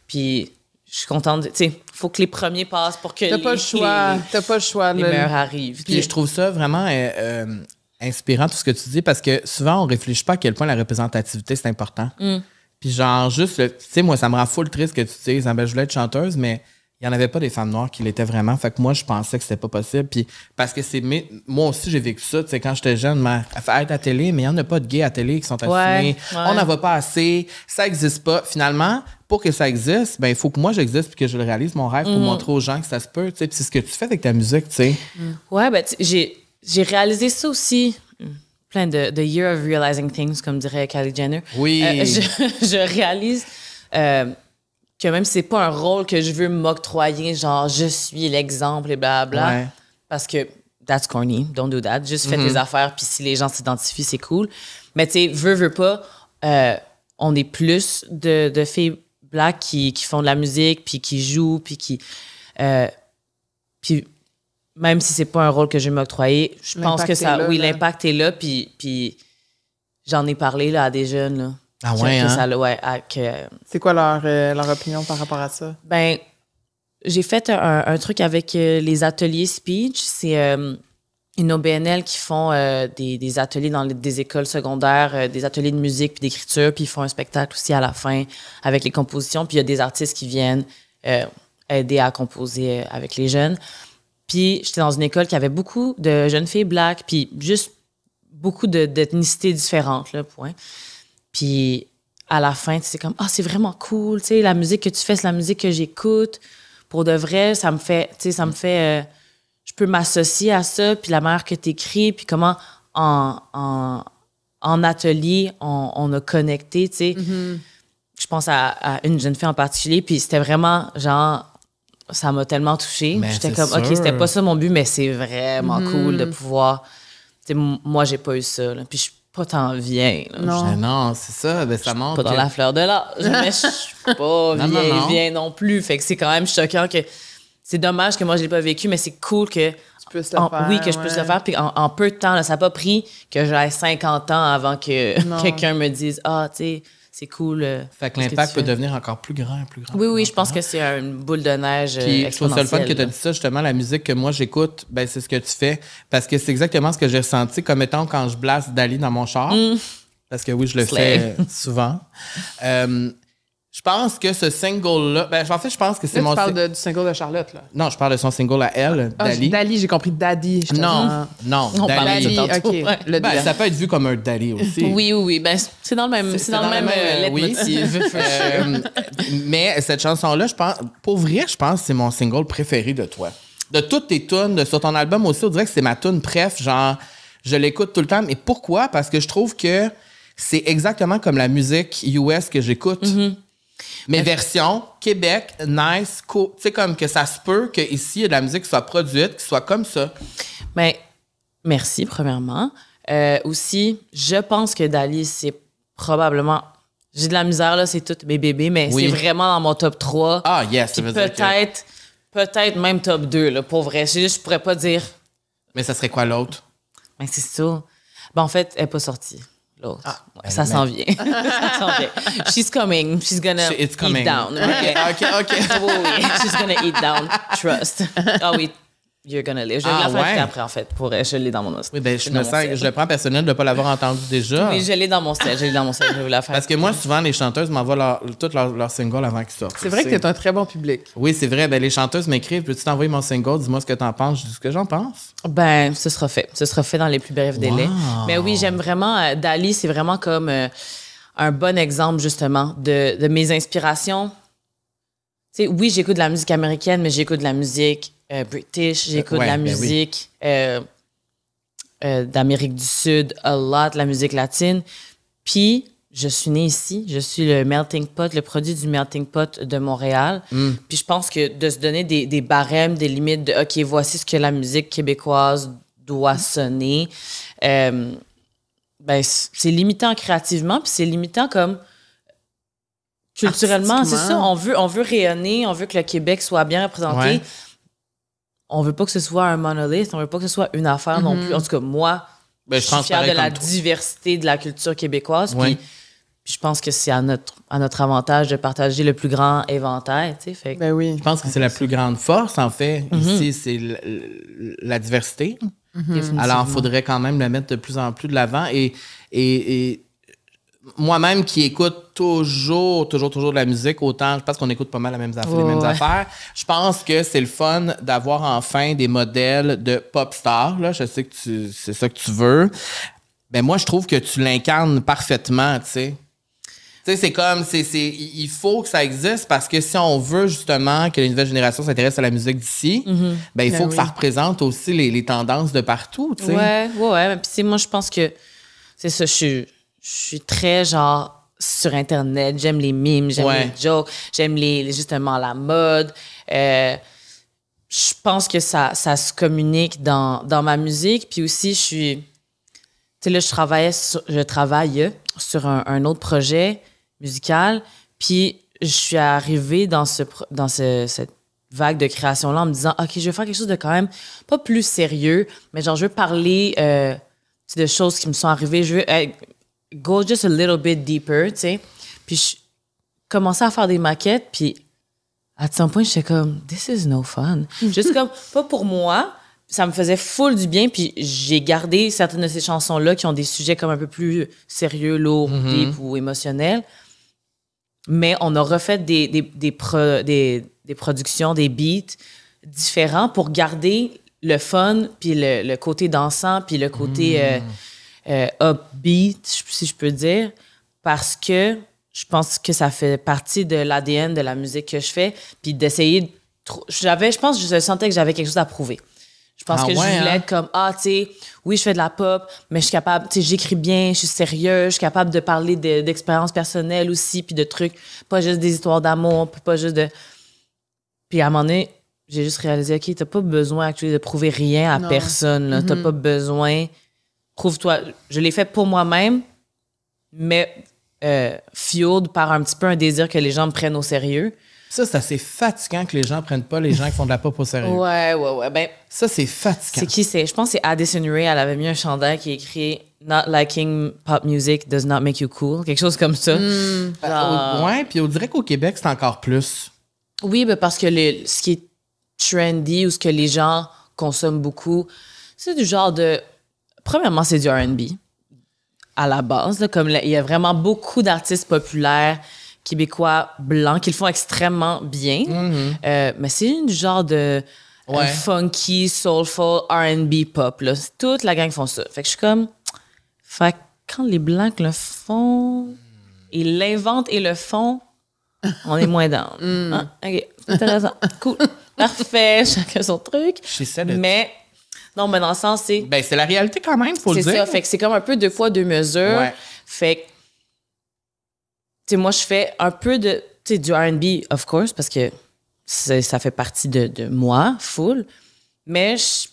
Puis je suis contente. Tu sais, il faut que les premiers passent pour que T'as pas le choix. T'as pas le choix. les là. meilleurs arrivent. Puis je trouve ça vraiment inspirant tout ce que tu dis parce que souvent, on réfléchit pas à quel point la représentativité, c'est important. Puis genre, juste, tu sais, moi, ça me rend full triste que tu dises, je voulais être chanteuse, mais il n'y en avait pas des femmes noires qui l'étaient vraiment. Fait que moi, je pensais que c'était pas possible. Puis parce que moi aussi, j'ai vécu ça. Tu sais, quand j'étais jeune, être à la télé, mais il n'y en a pas de gays à la télé qui sont assumés. On n'en va pas assez. Ça n'existe pas. Finalement, pour que ça existe, ben il faut que moi, j'existe puis que je le réalise, mon rêve, pour montrer aux gens que ça se peut. Tu sais, puis c'est ce que tu fais avec ta musique, tu sais. Ouais, ben, j'ai réalisé ça aussi. Plein de The Year of Realizing Things, comme dirait Kylie Jenner. Oui. Je réalise que même si c'est pas un rôle que je veux m'octroyer, genre je suis l'exemple et blablabla, parce que that's corny, don't do that. Juste fais tes affaires, puis si les gens s'identifient, c'est cool. Mais tu sais, veux pas, on est plus de filles black qui font de la musique, puis qui jouent, puis puis même si c'est pas un rôle que je vais m'octroyer, je pense que ça, l'impact est là, puis j'en ai parlé là, à des jeunes, là. Ah ouais, C'est quoi leur opinion par rapport à ça? Ben, j'ai fait un truc avec les ateliers speech. C'est une OBNL qui font des ateliers dans des écoles secondaires, des ateliers de musique puis d'écriture, puis ils font un spectacle aussi à la fin avec les compositions. Puis il y a des artistes qui viennent aider à composer avec les jeunes. Puis j'étais dans une école qui avait beaucoup de jeunes filles black, puis juste beaucoup d'ethnicités différentes, là, point. Puis à la fin, c'est comme, c'est vraiment cool, tu sais, la musique que tu fais, c'est la musique que j'écoute. Pour de vrai, ça me fait, je peux m'associer à ça, puis la manière que tu écris, puis comment en atelier, on a connecté, tu sais. Je pense à une jeune fille en particulier, puis c'était vraiment, genre, ça m'a tellement touchée. J'étais comme, OK, c'était pas ça mon but, mais c'est vraiment cool de pouvoir, tu sais, moi, j'ai pas eu ça, là. Puis je pas tant vieille. Non, c'est ça. Ben, ça montre. Pas dans la fleur de l'âge, mais je suis pas vieille non plus. Fait que c'est quand même choquant que. C'est dommage que moi, je l'ai pas vécu, mais c'est cool que. Tu puisses le faire. Oui, que je puisse le faire. Puis en peu de temps, là, ça n'a pas pris que j'aie 50 ans avant que quelqu'un me dise tu sais, c'est cool. Fait que l'impact peut devenir encore plus grand. Oui, je pense que c'est une boule de neige exponentielle. Je trouve ça le fun que tu as dit ça. ça, justement, la musique que moi j'écoute, ben c'est ce que tu fais. Parce que c'est exactement ce que j'ai ressenti, comme étant quand je blasse Dali dans mon char. Parce que oui, je le fais souvent. Je pense que ce single-là... Ben, en fait, je pense que c'est tu parles du single de Charlotte, là. Non, je parle de son single à elle, Dali. Dali, j'ai compris Daddy. Non, Dali, OK. Ça peut être vu comme un Dali aussi. Oui. Ben, c'est dans le même, leitmotiv. Mais cette chanson-là, je pense... Pour vrai, je pense que c'est mon single préféré de toi. De toutes tes tunes, sur ton album aussi, on dirait que c'est ma tune préf, genre... Je l'écoute tout le temps. Mais pourquoi? Parce que je trouve que c'est exactement comme la musique US que j'écoute. Mais version Québec, nice, cool. Tu sais, comme que ça se peut qu'ici, il y a de la musique qui soit produite, qui soit comme ça. Ben, merci, premièrement. Aussi, je pense que Dali, c'est probablement... J'ai de la misère, là, c'est tout mes bébés, mais c'est vraiment dans mon top 3. Ah, yes, ça veut dire peut-être même top 2, là, pour vrai. Je pourrais pas dire... Mais ça serait quoi l'autre? Ben, c'est ça. Ben, en fait, elle n'est pas sortie. L'autre. Ça s'en vient. Ça s'en vient. She's coming. She's gonna eat down. OK. Oui. She's gonna eat down. Trust. Oui. You're gonna live. Je vais la faire après, en fait. Je l'ai dans mon os. Oui, ben, je le prends personnel de ne pas l'avoir entendu déjà. Mais je l'ai dans mon set. Je vais vous la faire. Parce que moi, souvent, les chanteuses m'envoient tous leurs singles avant qu'ils sortent. C'est vrai que tu es un très bon public. Oui, c'est vrai. Ben, les chanteuses m'écrivent. Peux-tu t'envoyer mon single? Dis-moi ce que t'en penses. Je dis ce que j'en pense. Ben, ce sera fait. Ce sera fait dans les plus brefs délais. Mais oui, j'aime vraiment... Dali, c'est vraiment comme un bon exemple, justement, de mes inspirations. Tu sais, oui, j'écoute de la musique américaine, mais j'écoute de la musique british, j'écoute de la musique d'Amérique du Sud, a lot, la musique latine. Puis, je suis née ici, je suis le melting pot, le produit du melting pot de Montréal. Puis je pense que de se donner des barèmes, des limites de « OK, voici ce que la musique québécoise doit sonner ben, c'est limitant créativement, puis c'est limitant comme... Culturellement, c'est ça. On veut rayonner, on veut que le Québec soit bien représenté. Ouais. On veut pas que ce soit un monolithe, on veut pas que ce soit une affaire non plus. En tout cas, moi, je suis fière de la diversité de la culture québécoise. Puis je pense que c'est à notre avantage de partager le plus grand éventail. Ben oui. Je pense que c'est la plus grande force, en fait. Ici, c'est la diversité. Alors, il faudrait quand même le mettre de plus en plus de l'avant. Et moi-même qui écoute toujours de la musique, autant je pense qu'on écoute pas mal les mêmes affaires. Je pense que c'est le fun d'avoir enfin des modèles de pop stars. Là. Je sais que c'est ça que tu veux. Ben moi, je trouve que tu l'incarnes parfaitement, tu sais. Tu sais, c'est comme, il faut que ça existe parce que si on veut justement que les nouvelles générations s'intéressent à la musique d'ici, ben il faut que ça représente aussi les tendances de partout, tu sais. Ouais. Puis moi, je pense que c'est ça, je suis très genre sur Internet, j'aime les memes, j'aime les jokes, j'aime justement la mode. Je pense que ça se communique dans ma musique. Puis aussi, tu sais, là, je travaille sur un autre projet musical. Puis je suis arrivée dans cette vague de création-là en me disant, OK, je vais faire quelque chose de quand même pas plus sérieux, mais genre, je veux parler de choses qui me sont arrivées. Je veux go just a little bit deeper, tu sais. Puis je commençais à faire des maquettes, puis à un point, j'étais comme, this is no fun. Juste comme, pas pour moi, ça me faisait full du bien, puis j'ai gardé certaines de ces chansons-là qui ont des sujets comme un peu plus sérieux, lourds, deep ou émotionnels. Mais on a refait des productions, des beats différents pour garder le fun, puis le côté dansant, puis le côté upbeat, si je peux dire, parce que je pense que ça fait partie de l'ADN de la musique que je fais, puis d'essayer je pense que je sentais que j'avais quelque chose à prouver. Je pense que je voulais être comme, tu sais, oui, je fais de la pop, mais je suis capable, tu sais, j'écris bien, je suis sérieuse, je suis capable de parler d'expériences personnelles aussi, puis de trucs, pas juste des histoires d'amour, pas juste de... Puis à un moment donné, j'ai juste réalisé, OK, t'as pas besoin de prouver rien à personne, là. T'as pas besoin... Prouve-toi. Je l'ai fait pour moi-même, mais fueled par un petit peu un désir que les gens me prennent au sérieux. Ça, c'est assez fatigant que les gens prennent pas les gens qui font de la pop au sérieux. Ouais. Ben, ça, c'est fatigant. C'est qui c'est? Je pense que c'est Addison Rae. Elle avait mis un chandail qui écrit « Not liking pop music does not make you cool ». Quelque chose comme ça. Ouais, puis on dirait qu'au Québec, c'est encore plus. Oui, ben parce que ce qui est trendy ou ce que les gens consomment beaucoup, c'est du genre de... Premièrement, c'est du R&B à la base. Là, comme il y a vraiment beaucoup d'artistes populaires québécois blancs qui le font extrêmement bien. Mais c'est du genre de funky, soulful, R&B pop. Là. Toute la gang font ça. Fait que je suis comme... Fait que quand les blancs le font, ils l'inventent et le font, on est moins down. OK, intéressant. Cool. Parfait. Chacun son truc. Mais... Non, mais dans le sens, c'est... Ben, c'est la réalité quand même, faut le dire. C'est ça. Fait que c'est comme un peu deux fois deux mesures. Ouais. Fait que... Tu sais, moi, je fais un peu de... Tu sais, du R&B, of course, parce que ça fait partie de moi, full. Mais je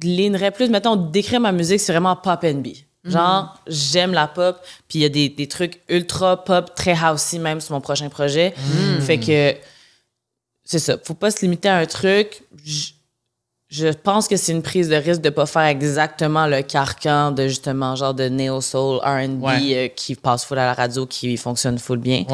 linerais plus... Mettons, décrire ma musique, c'est vraiment pop R&B. Genre, j'aime la pop, puis il y a des trucs ultra pop, très housey même sur mon prochain projet. Fait que... C'est ça. Faut pas se limiter à un truc... Je pense que c'est une prise de risque de pas faire exactement le carcan de justement genre de neo-soul, R&B qui passe full à la radio, qui fonctionne full bien.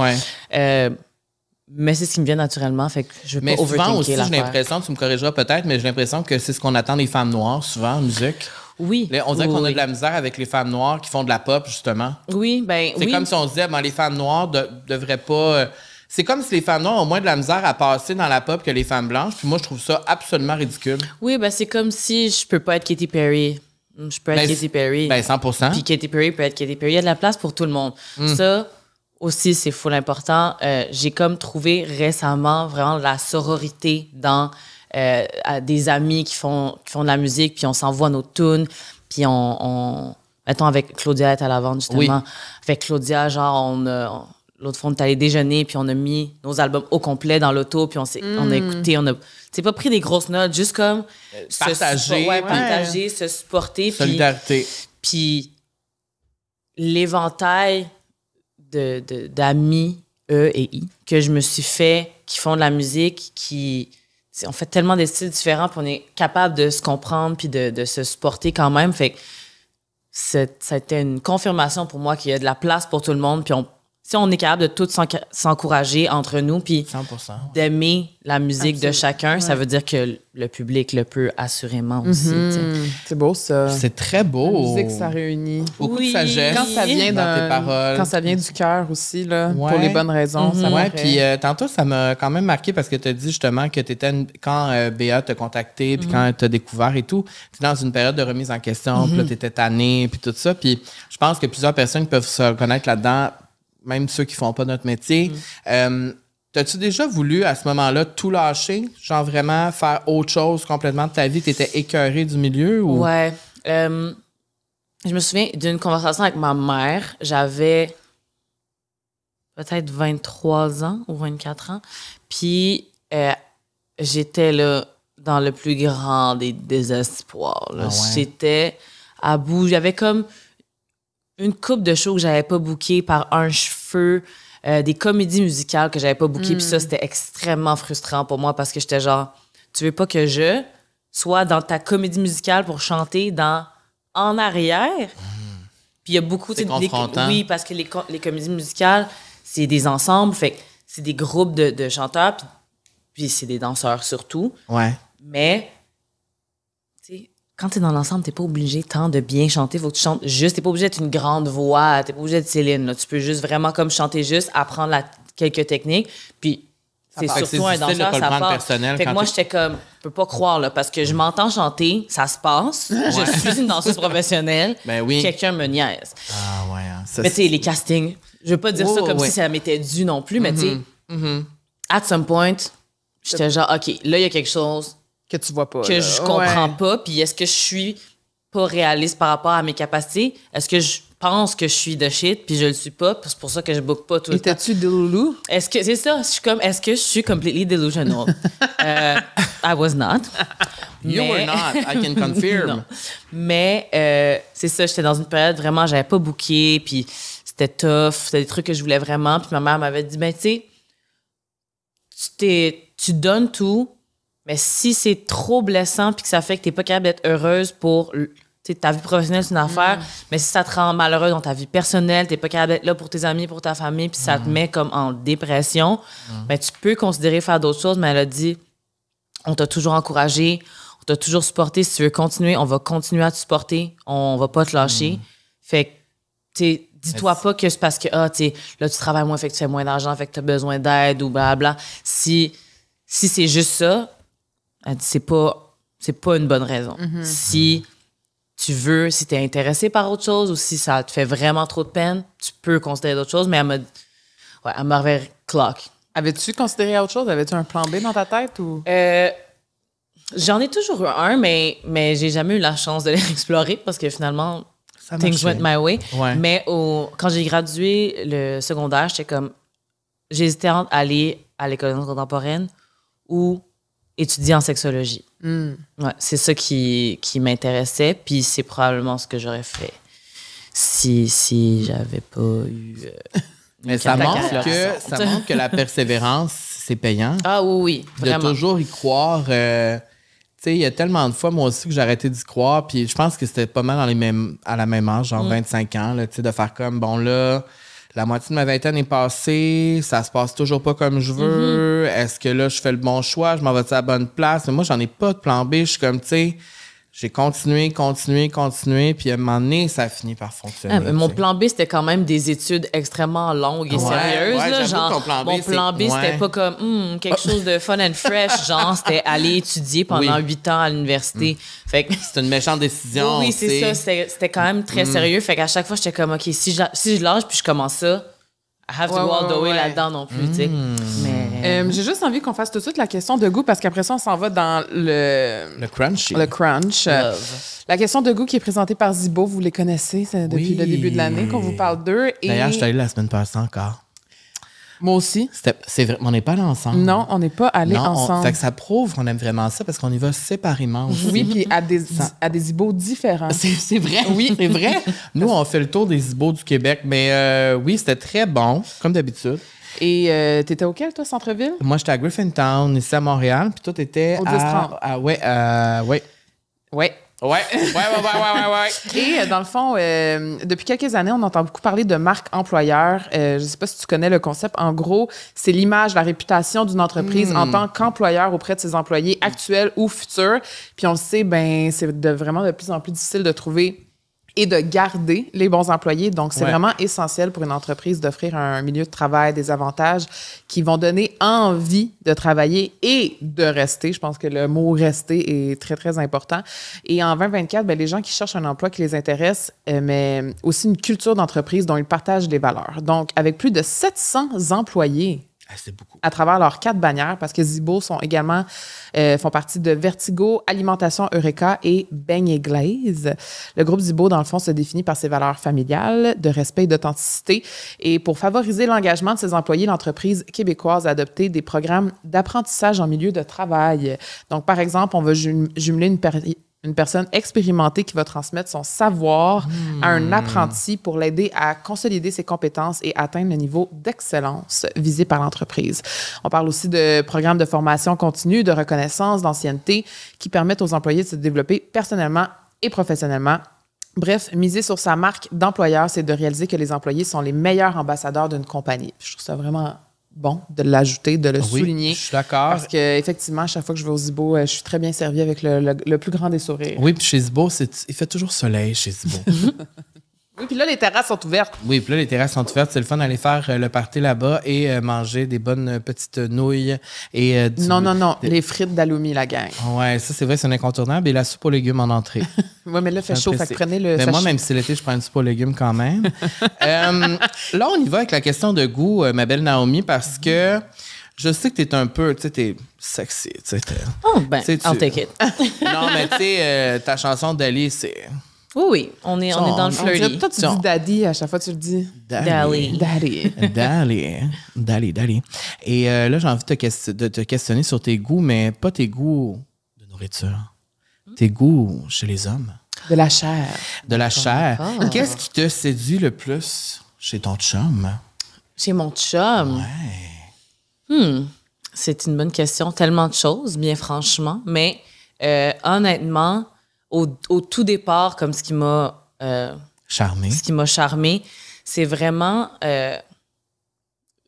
Mais c'est ce qui me vient naturellement, fait que je veux pas overthinker l'affaire. Mais souvent aussi, j'ai l'impression, tu me corrigeras peut-être, mais j'ai l'impression que c'est ce qu'on attend des femmes noires souvent en musique. Oui. Là, on dirait qu'on a de la misère avec les femmes noires qui font de la pop, justement. Oui, ben c'est comme si on se disait, les femmes noires devraient pas... C'est comme si les femmes noires ont moins de la misère à passer dans la pop que les femmes blanches. Puis moi, je trouve ça absolument ridicule. Oui, ben c'est comme si je peux pas être Katy Perry. Je peux être Katy Perry. Ben 100%. Puis Katy Perry peut être Katy Perry. Il y a de la place pour tout le monde. Ça aussi, c'est full important. J'ai comme trouvé récemment vraiment de la sororité dans des amis qui font de la musique, puis on s'envoie nos tunes, puis on mettons, avec Claudia est à la vente, justement. Oui. Avec Claudia, genre, l'autre fois, on est allé déjeuner, puis on a mis nos albums au complet dans l'auto, puis on a écouté, on a pas pris des grosses notes, juste comme partager, se supporter. Solidarité. Puis l'éventail d'amis, E et I, que je me suis fait, qui font de la musique, on fait tellement des styles différents, puis on est capable de se comprendre, puis de se supporter quand même. Fait que ça a été une confirmation pour moi qu'il y a de la place pour tout le monde, puis si on est capable de tous s'encourager entre nous, puis 100%. d'aimer la musique de chacun, ça veut dire que le public le peut assurément aussi. C'est beau, ça. C'est très beau. La musique, ça réunit. Beaucoup de sagesse Quand ça vient dans tes paroles. Quand ça vient du cœur aussi, là, pour les bonnes raisons. Ça Ouais, puis tantôt, ça m'a quand même marqué parce que tu as dit justement que tu étais, quand Béa t'a contacté, puis quand tu as découvert et tout, tu es dans une période de remise en question, puis là, tu étais tannée, puis tout ça. Puis je pense que plusieurs personnes peuvent se reconnaître là-dedans, même ceux qui font pas notre métier. T'as-tu déjà voulu, à ce moment-là, tout lâcher? Genre vraiment faire autre chose complètement de ta vie? T'étais écœurée du milieu? Ou... Ouais. Je me souviens d'une conversation avec ma mère. J'avais peut-être 23 ans ou 24 ans. Puis j'étais là dans le plus grand des désespoirs. Là. J'étais à bout. J'avais comme une couple de shows que j'avais pas bookées par un cheveu, des comédies musicales que j'avais pas bookées. Puis ça, c'était extrêmement frustrant pour moi parce que j'étais genre, tu veux pas que je sois dans ta comédie musicale pour chanter en arrière? Puis il y a beaucoup... C'est confrontant. Oui, parce que les comédies musicales, c'est des ensembles, fait que c'est des groupes de chanteurs, puis c'est des danseurs surtout. Ouais. Mais, tu sais, quand t'es dans l'ensemble, t'es pas obligé tant de bien chanter. Faut que tu chantes juste. T'es pas obligé d'être une grande voix. T'es pas obligé d'être Céline. Là. Tu peux juste vraiment comme chanter juste, apprendre quelques techniques. Puis, c'est surtout un danseur, ça passe. Fait que moi, j'étais comme, je peux pas croire, là, parce que je m'entends chanter, ça se passe. Je suis une danseuse professionnelle. Ben oui. Quelqu'un me niaise. Ah ouais. Ça, mais tu sais, les castings, je veux pas dire ça comme si ça m'était dû non plus, mais tu sais, at some point, j'étais genre, OK, là, il y a quelque chose que tu vois pas. Que je comprends pas. Puis est-ce que je suis pas réaliste par rapport à mes capacités? Est-ce que je pense que je suis de shit puis je le suis pas? Puis c'est pour ça que je book pas tout le temps. Étais-tu Delulu? Est-ce que c'est ça? Est-ce que je suis completely delusional? I was not. You were not. I can confirm. Non. Mais c'est ça, j'étais dans une période vraiment, j'avais pas booké, puis c'était tough, c'était des trucs que je voulais vraiment. Puis ma mère m'avait dit, ben tu sais, tu donnes tout, mais si c'est trop blessant puis que ça fait que t'es pas capable d'être heureuse pour... ta vie professionnelle, c'est une affaire, mais si ça te rend malheureux dans ta vie personnelle, t'es pas capable d'être là pour tes amis, pour ta famille, puis ça te met comme en dépression, ben tu peux considérer faire d'autres choses, mais elle a dit, on t'a toujours encouragé, on t'a toujours supporté, si tu veux continuer, on va continuer à te supporter, on va pas te lâcher. Fait que, dis-toi pas que c'est parce que, là, tu travailles moins, fait que tu fais moins d'argent, fait que t'as besoin d'aide ou blablabla. Si c'est juste ça, elle dit, c'est pas une bonne raison. Si tu veux, si t'es intéressé par autre chose ou si ça te fait vraiment trop de peine, tu peux considérer d'autres choses, mais elle m'avait clock. Avais-tu considéré autre chose? Avais-tu un plan B dans ta tête? Ou? J'en ai toujours eu un, mais j'ai jamais eu la chance de l'explorer parce que finalement, things went my way. Ouais. Mais quand j'ai gradué le secondaire, j'hésitais entre aller à l'école contemporaine ou étudier en sexologie. Ouais, c'est ça qui m'intéressait, puis c'est probablement ce que j'aurais fait si j'avais pas eu... Mais ça montre que la persévérance, c'est payant. Ah oui, vraiment. De toujours y croire. Tu sais, il y a tellement de fois, moi aussi, que j'ai arrêté d'y croire, puis je pense que c'était pas mal à la même âge, genre 25 ans, là, tu sais, de faire comme, bon là... La moitié de ma vingtaine est passée, ça se passe toujours pas comme je veux. Est-ce que là, je fais le bon choix? Je m'en vais à la bonne place? Mais moi, j'en ai pas de plan B. Je suis comme, tu sais, j'ai continué, puis à un moment donné, ça a fini par fonctionner. Mon plan B, c'était quand même des études extrêmement longues et sérieuses. Ouais, là, genre, ton plan B, mon plan B, c'était pas comme quelque chose de fun and fresh. Genre, c'était aller étudier pendant 8 ans à l'université. Fait que c'est une méchante décision. Oui, c'est ça. C'était quand même très sérieux. Fait qu'à chaque fois, j'étais comme, OK, si je lâche puis je commence ça, I have to go all the way là-dedans non plus, tu sais. Mais... j'ai juste envie qu'on fasse tout de suite la question de goût parce qu'après ça, on s'en va dans le crunchy. Le crunch. La question de goût qui est présentée par Zibo, vous les connaissez, c'est depuis le début de l'année qu'on vous parle d'eux. D'ailleurs, je suis allée la semaine passée encore. Moi aussi. C'est vrai, on n'est pas allés ensemble. Non, on n'est pas allés ensemble. Fait que ça prouve qu'on aime vraiment ça parce qu'on y va séparément aussi. Oui, puis à des ibos différents. C'est vrai, oui, c'est vrai. Nous, on fait le tour des ibos du Québec, mais oui, c'était très bon, comme d'habitude. Et t'étais auquel, toi, centre-ville? Moi, j'étais à Griffintown, ici à Montréal, puis toi, t'étais au 10-30. ouais. Ouais. Ouais. Et dans le fond, depuis quelques années, on entend beaucoup parler de marque employeur. Je ne sais pas si tu connais le concept. En gros, c'est l'image, la réputation d'une entreprise en tant qu'employeur auprès de ses employés actuels ou futurs. Puis on le sait, ben c'est vraiment de plus en plus difficile de trouver et de garder les bons employés. Donc, c'est vraiment essentiel pour une entreprise d'offrir un milieu de travail, des avantages qui vont donner envie de travailler et de rester. Je pense que le mot « rester » est très, très important. Et en 2024, ben, les gens qui cherchent un emploi qui les intéresse, mais aussi une culture d'entreprise dont ils partagent des valeurs. Donc, avec plus de 700 employés c'est beaucoup. à travers leurs 4 bannières, parce que Zibo sont également, font partie de Vertigo, Alimentation Eureka et Beignet Glaze. Le groupe Zibo, dans le fond, se définit par ses valeurs familiales, de respect et d'authenticité. Et pour favoriser l'engagement de ses employés, l'entreprise québécoise a adopté des programmes d'apprentissage en milieu de travail. Donc, par exemple, on va jumeler une personne expérimentée qui va transmettre son savoir à un apprenti pour l'aider à consolider ses compétences et atteindre le niveau d'excellence visé par l'entreprise. On parle aussi de programmes de formation continue, de reconnaissance, d'ancienneté qui permettent aux employés de se développer personnellement et professionnellement. Bref, miser sur sa marque d'employeur, c'est de réaliser que les employés sont les meilleurs ambassadeurs d'une compagnie. Je trouve ça vraiment bon de l'ajouter, de le souligner. Je suis d'accord. Parce qu'effectivement, à chaque fois que je vais au Zibo, je suis très bien servie avec le plus grand des sourires. Oui, puis chez Zibo, il fait toujours soleil chez Zibo. Oui, puis là, les terrasses sont ouvertes. Oui, puis là, les terrasses sont ouvertes. C'est le fun d'aller faire le party là-bas et manger des bonnes petites nouilles. Et, les frites d'aloumi, la gang. Ouais, ça, c'est vrai, c'est un incontournable. Et la soupe aux légumes en entrée. Oui, mais là, il fait chaud, fait que prenez le Mais sachet. moi, même si c'est l'été, je prends une soupe aux légumes quand même. Là, on y va avec la question de goût, ma belle Naomi, parce que je sais que t'es un peu, tu sais, t'es sexy, tu sais. Oh, ben, I'll take it. Non, mais tu sais, ta chanson d'Ali, c'est... Oui, on est dans le flirty. Toi, tu dis daddy, à chaque fois, tu le dis. Daddy. Daddy. Et là, j'ai envie de te questionner sur tes goûts, mais pas tes goûts de nourriture. Tes goûts chez les hommes. De la chair. De la chair. Qu'est-ce qui te séduit le plus chez ton chum? Chez mon chum? Ouais. C'est une bonne question. Tellement de choses, bien franchement. Mais honnêtement, au tout départ, comme ce qui m'a charmé, c'est vraiment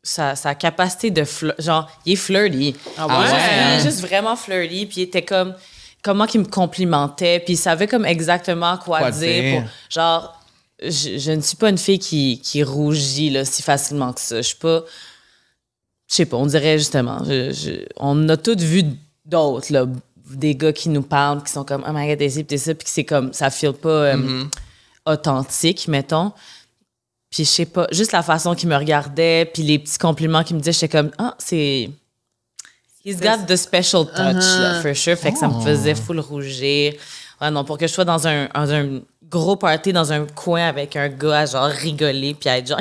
sa capacité de genre, il est flirty. Il est juste vraiment flirty, puis il était comme comment qu'il me complimentait, puis il savait comme exactement quoi dire. Genre, je ne suis pas une fille qui rougit là, si facilement que ça. Je suis pas... Je sais pas, on dirait justement... on a toutes vu d'autres, là, des gars qui nous parlent, qui sont comme « Oh my God, t'es ci, t'es ça », puis que c'est comme... Ça file pas authentique, mettons. Puis je sais pas, juste la façon qu'il me regardait, puis les petits compliments qu'il me disait, j'étais comme « Ah, c'est... He's got the special touch, là, for sure. » Fait que ça me faisait full rougir. Ouais, non, pour que je sois dans un gros party, dans un coin avec un gars à genre rigoler puis à être genre...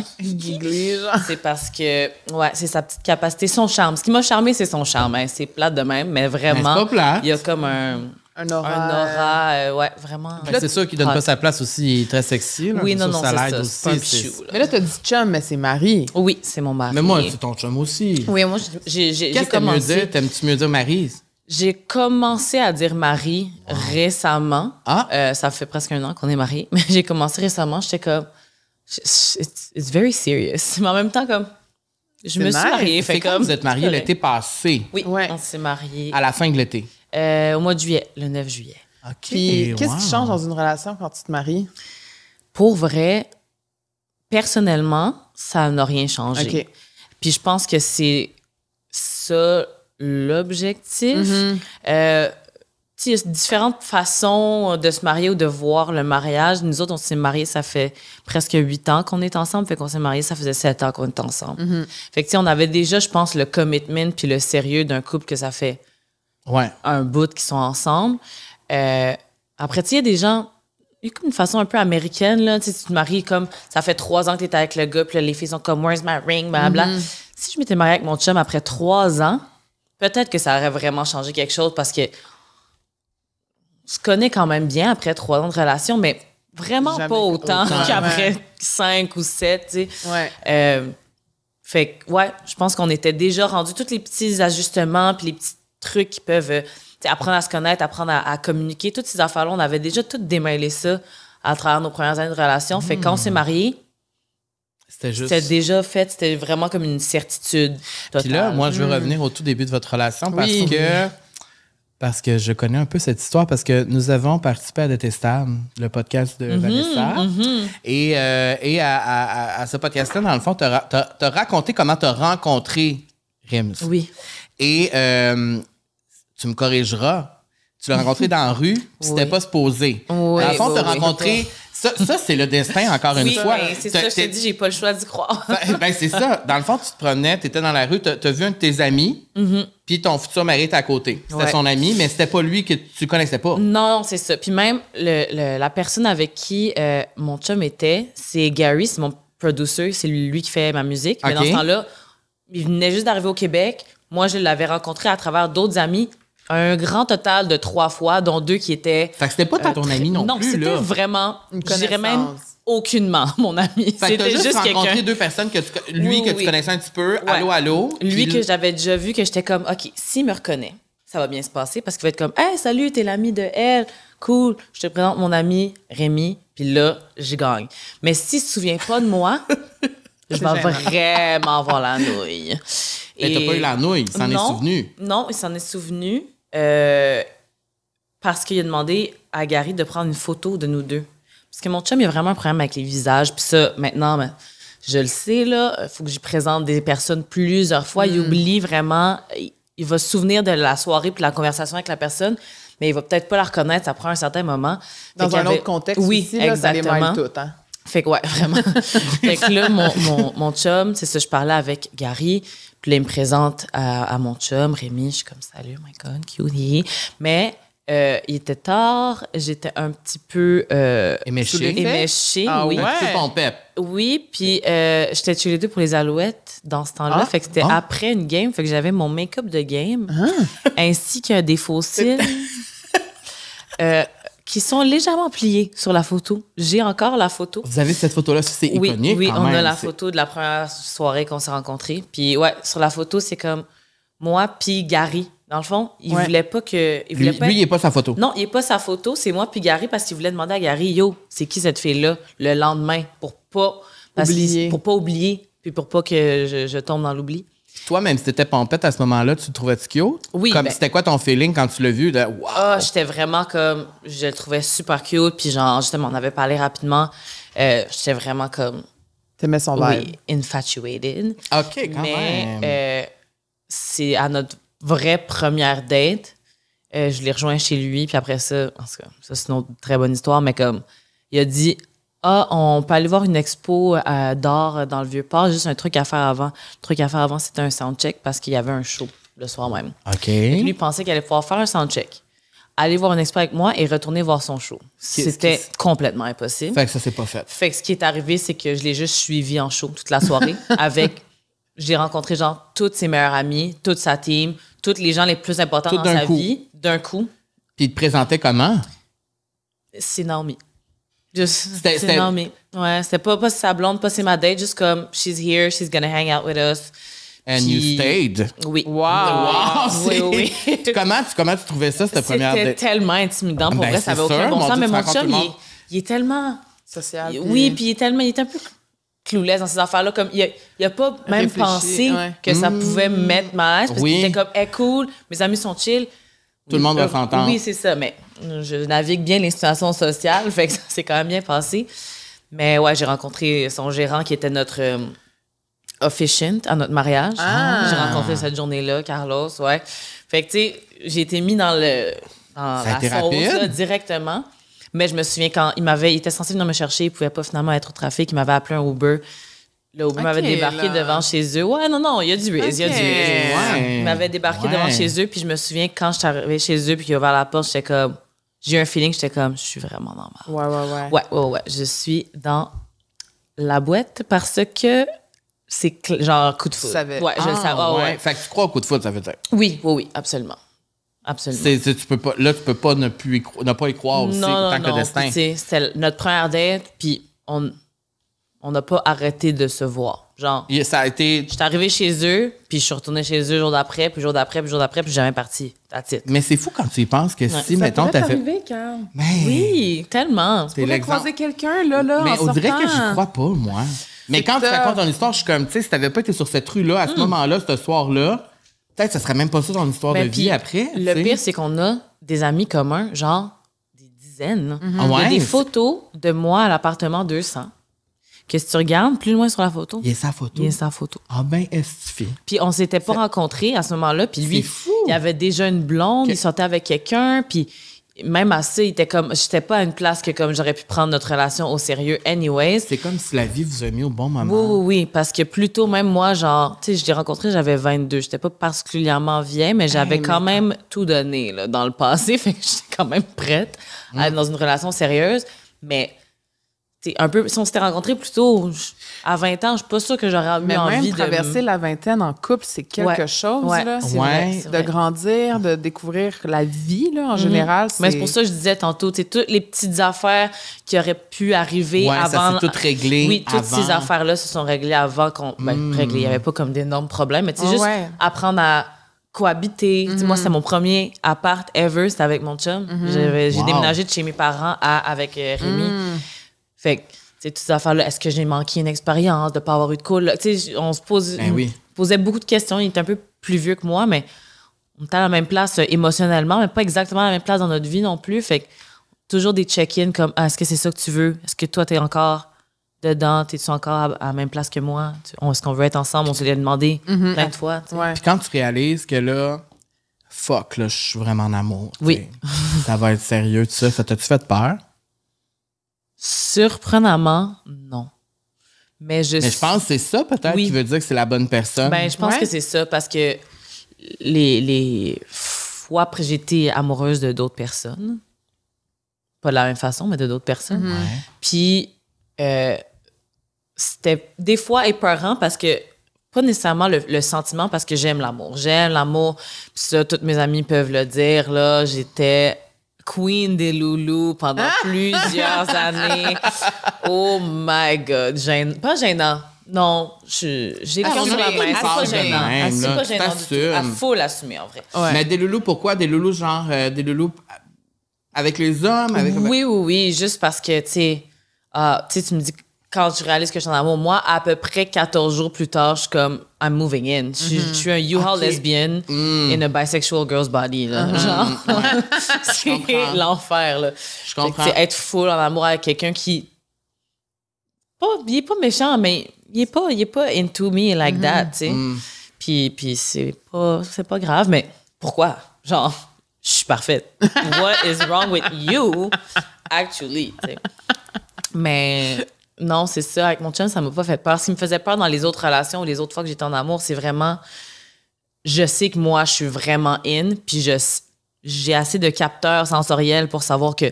C'est parce que, ouais, c'est sa petite capacité, son charme. Ce qui m'a charmé, c'est son charme. Hein. C'est plate de même, mais vraiment, c'est pas plate. Il y a comme un aura, ouais, vraiment. C'est sûr qu'il donne pas sa place aussi, il est très sexy. Là. Oui, non, ça c'est l'aide ça. aussi. C'est un pichou, là. Mais là, t'as dit chum, mais c'est mari. Oui, c'est mon mari. Mais moi, c'est ton chum aussi. Oui, moi, j'ai Qu'est-ce que commencé... T'aimes-tu mieux dire Marie? J'ai commencé à dire Marie récemment. Ah. Ça fait presque 1 an qu'on est mariés. Mais j'ai commencé récemment. J'étais comme... It's very serious. Mais en même temps, comme... Je me suis mariée. Fait comme vous êtes mariés l'été passé. Oui, on s'est mariés. À la fin de l'été. Au mois de juillet, le 9 juillet. OK. Puis, qu'est-ce qui change dans une relation quand tu te maries? Pour vrai, personnellement, ça n'a rien changé. OK. Puis je pense que c'est ça... l'objectif. Il y a différentes façons de se marier ou de voir le mariage. Nous autres, on s'est mariés, ça fait presque 8 ans qu'on est ensemble. Fait qu'on s'est mariés, ça faisait 7 ans qu'on est ensemble. Fait que, on avait déjà, je pense, le commitment puis le sérieux d'un couple que ça fait un bout qu'ils sont ensemble. Après, il y a des gens... Il y a comme une façon un peu américaine, là. Tu te maries comme... Ça fait 3 ans que tu es avec le gars, puis là, les filles sont comme « Where's my ring? » Blablabla. Si je m'étais mariée avec mon chum après 3 ans, peut-être que ça aurait vraiment changé quelque chose parce que on se connaît quand même bien après 3 ans de relation, mais vraiment jamais pas autant qu'après 5 ou 7, tu sais. Ouais. Fait que, ouais, je pense qu'on était déjà rendus tous les petits ajustements puis les petits trucs qui peuvent apprendre à se connaître, apprendre à communiquer. Toutes ces affaires-là, on avait déjà tout démêlé ça à travers nos premières années de relation. Fait que quand on s'est mariés, c'était déjà fait. C'était vraiment comme une certitude totale. Puis là, moi, je veux revenir au tout début de votre relation parce que je connais un peu cette histoire, parce que nous avons participé à Détestable, le podcast de Vanessa. Et à ce podcast-là, dans le fond, t'as raconté comment t'as rencontré Rims. Oui. Et tu me corrigeras, tu l'as rencontré dans la rue, puis c'était pas supposé. Oui, dans le fond, t'as oui. rencontré... Ça, c'est le destin, encore une fois. Oui, c'est ça, je te dis, j'ai pas le choix d'y croire. Ben, c'est ça. Dans le fond, tu te promenais, tu étais dans la rue, tu as vu un de tes amis, puis ton futur mari était à côté. C'était son ami, mais c'était pas lui que tu connaissais pas. Non, c'est ça. Puis même, la personne avec qui mon chum était, c'est Gary, c'est mon producer, c'est lui qui fait ma musique. Mais dans ce temps-là, il venait juste d'arriver au Québec. Moi, je l'avais rencontré à travers d'autres amis. Un grand total de 3 fois, dont 2 qui étaient... Fait que c'était pas ton ami non plus, Non, c'était vraiment, je dirais même, aucunement mon ami. Fait que t'as juste rencontré quelqu'un... 2 personnes que tu connaissais un petit peu, allô. Lui que j'avais déjà vu, que j'étais comme, OK, s'il me reconnaît, ça va bien se passer, parce qu'il va être comme, hey, salut, t'es l'ami de elle, cool, je te présente mon ami Rémi, puis là, je gagne. Mais s'il se souvient pas de moi, je vais vraiment avoir la nouille. Mais t'as pas eu la nouille, il s'en est souvenu. Non, il s'en est souvenu. Parce qu'il a demandé à Gary de prendre une photo de nous deux. Parce que mon chum, il a vraiment un problème avec les visages. Puis ça, maintenant, je le sais, là, il faut que j'y présente des personnes plusieurs fois. Il oublie vraiment... Il va se souvenir de la soirée puis de la conversation avec la personne, mais il va peut-être pas la reconnaître. Ça prend un certain moment. Dans un autre contexte aussi, là, exactement. ça les mêle toutes, hein? Fait que, ouais, vraiment. Fait que là, mon chum, c'est ça, je parlais avec Gary... Puis là, il me présente à mon chum, Rémi. Je suis comme, salut, my God, cutie. Mais il était tard. J'étais un petit peu... éméchée, ah, oui. Ouais. C'est ton pep. Oui, puis j'étais chez les deux pour les Alouettes dans ce temps-là. Fait que c'était après une game. Fait que j'avais mon make-up de game, ainsi qu'un des faux cils. Qui sont légèrement pliés sur la photo. J'ai encore la photo. Vous avez cette photo-là, c'est iconique. Oui, quand on même. a la photo de la première soirée qu'on s'est rencontrés. Puis ouais, sur la photo, c'est comme moi puis Gary. Dans le fond, il voulait pas que... Lui, il n'est pas sa photo. Non, il n'est pas sa photo, c'est moi puis Gary parce qu'il voulait demander à Gary, yo, c'est qui cette fille-là le lendemain pour pas oublier puis pour pas que je tombe dans l'oubli. Toi, même si t'étais pompette à ce moment-là, tu le trouvais cute? Oui. Comme c'était quoi ton feeling quand tu l'as vu? De, wow! J'étais vraiment comme... Je le trouvais super cute. Puis genre, justement, on avait parlé rapidement. J'étais vraiment comme... T'aimais son vibe. Oui, infatuated. OK, quand même. Mais c'est à notre vraie première date. Je l'ai rejoint chez lui. Puis après ça, en tout cas, ça, c'est une autre très bonne histoire. Mais comme, il a dit... on peut aller voir une expo d'art dans le Vieux-Port. Juste un truc à faire avant. Le truc à faire avant, c'était un soundcheck parce qu'il y avait un show le soir même. OK. Lui, il pensait qu'il allait pouvoir faire un soundcheck, aller voir une expo avec moi et retourner voir son show. C'était complètement impossible. Fait que ça s'est pas fait. Fait que ce qui est arrivé, c'est que je l'ai juste suivi en show toute la soirée avec... J'ai rencontré, genre, toutes ses meilleures amies, toute sa team, tous les gens les plus importants dans sa vie, d'un coup. Puis il te présentait comment? C'est Naomi. C'est Naomi. Ouais, c'était pas sa blonde, pas c'est ma date, juste comme she's here, she's gonna hang out with us. And you stayed. Oui. Wow! Oui. Comment tu trouvais ça, cette première date? C'était tellement intimidant. Pour vrai, ça avait aucun bon sens. Mais mon chum, il est tellement... Social. Oui, puis il est un peu clouless dans ces affaires-là. Comme, il a pas même pensé que ça pouvait me mettre mal à l'aise. Parce qu'il était comme, cool, mes amis sont chill. Tout le monde va s'entendre. Oui, c'est ça. Mais je navigue bien les situations sociales. Fait que ça s'est quand même bien passé. Mais ouais, j'ai rencontré son gérant qui était notre officiant à notre mariage. J'ai rencontré cette journée-là, Carlos, ouais. Fait que, tu sais, j'ai été mis dans la sauce là, directement. Mais je me souviens quand il était censé venir me chercher, il pouvait pas finalement être au trafic, il m'avait appelé un Uber. Le Uber m'avait débarqué devant chez eux. Ouais, non, il y a du riz, il m'avait débarqué devant chez eux, puis je me souviens quand je suis arrivée chez eux, puis qu'il a ouvert la porte, j'étais comme... J'ai eu un feeling, j'étais comme, je suis vraiment dans ma... Ouais. Je suis dans la boîte parce que c'est genre coup de foudre. Ouais, je le savais. Ouais. Fait que tu crois au coup de foudre, ça veut dire? Oui, absolument. Absolument. Tu peux pas ne pas y croire aussi, tant que destin. C'était notre première date, puis on n'a pas arrêté de se voir. Genre, Ça a été... j'étais arrivée chez eux, puis je suis retournée chez eux le jour d'après, puis le jour d'après, puis le jour d'après, puis jamais parti. That's it. Mais c'est fou quand tu y penses que si, mettons, t'as fait... Carl. Ben, Oui, tellement. c'est Tu pourrais l'exemple. croiser quelqu'un, là, Mais en on dirait que sortant. j'y crois pas, moi. Mais quand tu tough. racontes ton histoire, je suis comme, tu sais, si t'avais pas été sur cette rue-là, à ce moment-là, ce soir-là, peut-être que ça serait même pas ça ton histoire de Ben, vie puis, après. Le tu sais. pire, c'est qu'on a des amis communs, genre des dizaines. Ah Il y a ouais? des photos de moi à l'appartement 200. Que si tu regardes plus loin sur la photo, Il y a sa photo. il y a sa photo. Ah ben, est-ce que Puis on s'était pas rencontrés à ce moment-là. Puis lui, C'est fou. il avait déjà une blonde, Que- il sortait avec quelqu'un. Puis même à ça, il était comme... J'étais pas à une place que comme j'aurais pu prendre notre relation au sérieux anyways. c'est comme si la vie vous a mis au bon moment. Oui, oui, oui, parce que plutôt, même moi, genre, tu sais, je l'ai rencontré, j'avais 22. J'étais pas particulièrement vieille, mais j'avais Hey, quand mais- même tout donné là, dans le passé. Fait que j'étais quand même prête à être dans une relation sérieuse. Mais, tu sais, un peu, si on s'était rencontrés plus tôt, à 20 ans, je suis pas sûre que j'aurais eu Mais envie même de... traverser la vingtaine en couple, c'est quelque Ouais. chose, Ouais. là. C'est Ouais. vrai. C'est De vrai. grandir, de découvrir la vie, là, en général. Mais c'est pour ça que je disais tantôt, tu sais, toutes les petites affaires qui auraient pu arriver Ouais, ça avant... s'est tout réglé Oui, toutes avant. ces affaires-là se sont réglées avant qu'on... Ben, réglées, il n'y avait pas comme d'énormes problèmes, mais tu sais, Ah juste ouais. apprendre à cohabiter. Tu sais, moi, c'était mon premier appart ever, c'était avec mon chum. J'ai Wow. déménagé de chez mes parents avec Rémi. Fait que, tu sais, toutes ces affaires-là, est-ce que j'ai manqué une expérience de ne pas avoir eu de cool? Tu sais, on se Ben oui. posait beaucoup de questions. Il était un peu plus vieux que moi, mais on était à la même place émotionnellement, mais pas exactement à la même place dans notre vie non plus. Fait que toujours des check-ins comme ah, est-ce que c'est ça que tu veux? Est-ce que toi, t'es encore dedans? T'es-tu encore à la même place que moi? Est-ce qu'on veut être ensemble? On se l'est demandé plein de fois. tu sais. Ouais. Puis quand tu réalises que là, fuck, là, je suis vraiment en amour. tu Oui. sais. Ça va être sérieux, tout ça. Ça t'a-tu fait peur? Surprenamment, non. Mais je Mais je pense que c'est ça, peut-être, Oui. qui veut dire que c'est la bonne personne. Ben, je pense Ouais. que c'est ça parce que les fois après, j'ai été amoureuse de d'autres personnes. Pas de la même façon, mais de d'autres personnes. Ouais. Puis, c'était des fois épeurant parce que, pas nécessairement le sentiment, parce que j'aime l'amour. J'aime l'amour. Puis ça, toutes mes amies peuvent le dire, là, j'étais queen des loulous pendant plusieurs années. Oh my God. Pas gênant. Non, j'ai le cœur sur la Assumé, main. C'est pas parle gênant. de même, C'est là, pas tu gênant du tout. t'assumes. À faut l'assumer, en vrai. Ouais. Mais des loulous, pourquoi? Des loulous, genre, des loulous avec les hommes? Avec... Oui, oui, oui. Juste parce que, tu sais, tu me dis, quand je réalise que je suis en amour, moi, à peu près 14 jours plus tard, je suis comme, I'm moving in. Je suis un U-Haul Ok. lesbian in a bisexual girl's body, là. Genre, c'est comprends. l'enfer, là. Je comprends. C'est être full en amour avec quelqu'un qui... il est pas méchant, mais il est pas into me like that, tu sais. Puis c'est pas grave, mais pourquoi? Genre, je suis parfaite. What is wrong with you, actually, tu sais. Mais non, c'est ça. Avec mon chum, ça m'a pas fait peur. Ce qui me faisait peur dans les autres relations ou les autres fois que j'étais en amour, c'est vraiment... Je sais que moi, je suis vraiment in, puis j'ai assez de capteurs sensoriels pour savoir que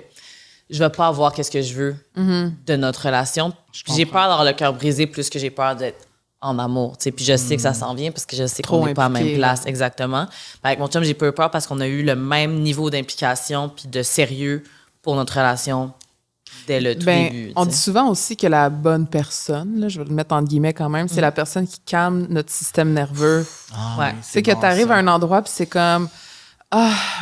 je vais pas avoir qu'est-ce que je veux de notre relation. Puis j'ai peur d'avoir le cœur brisé plus que j'ai peur d'être en amour, tu sais. Puis je sais que ça s'en vient parce que je sais Trop qu'on n'est pas à la impliqué, même place, exactement. Avec mon chum, j'ai peu peur parce qu'on a eu le même niveau d'implication puis de sérieux pour notre relation dès le tout début. On tu dit sais. souvent aussi que la bonne personne, là, je vais le mettre entre guillemets quand même, c'est la personne qui calme notre système nerveux. Ah, Ouais. oui, Tu sais, que bon, tu arrives ça. à un endroit puis c'est comme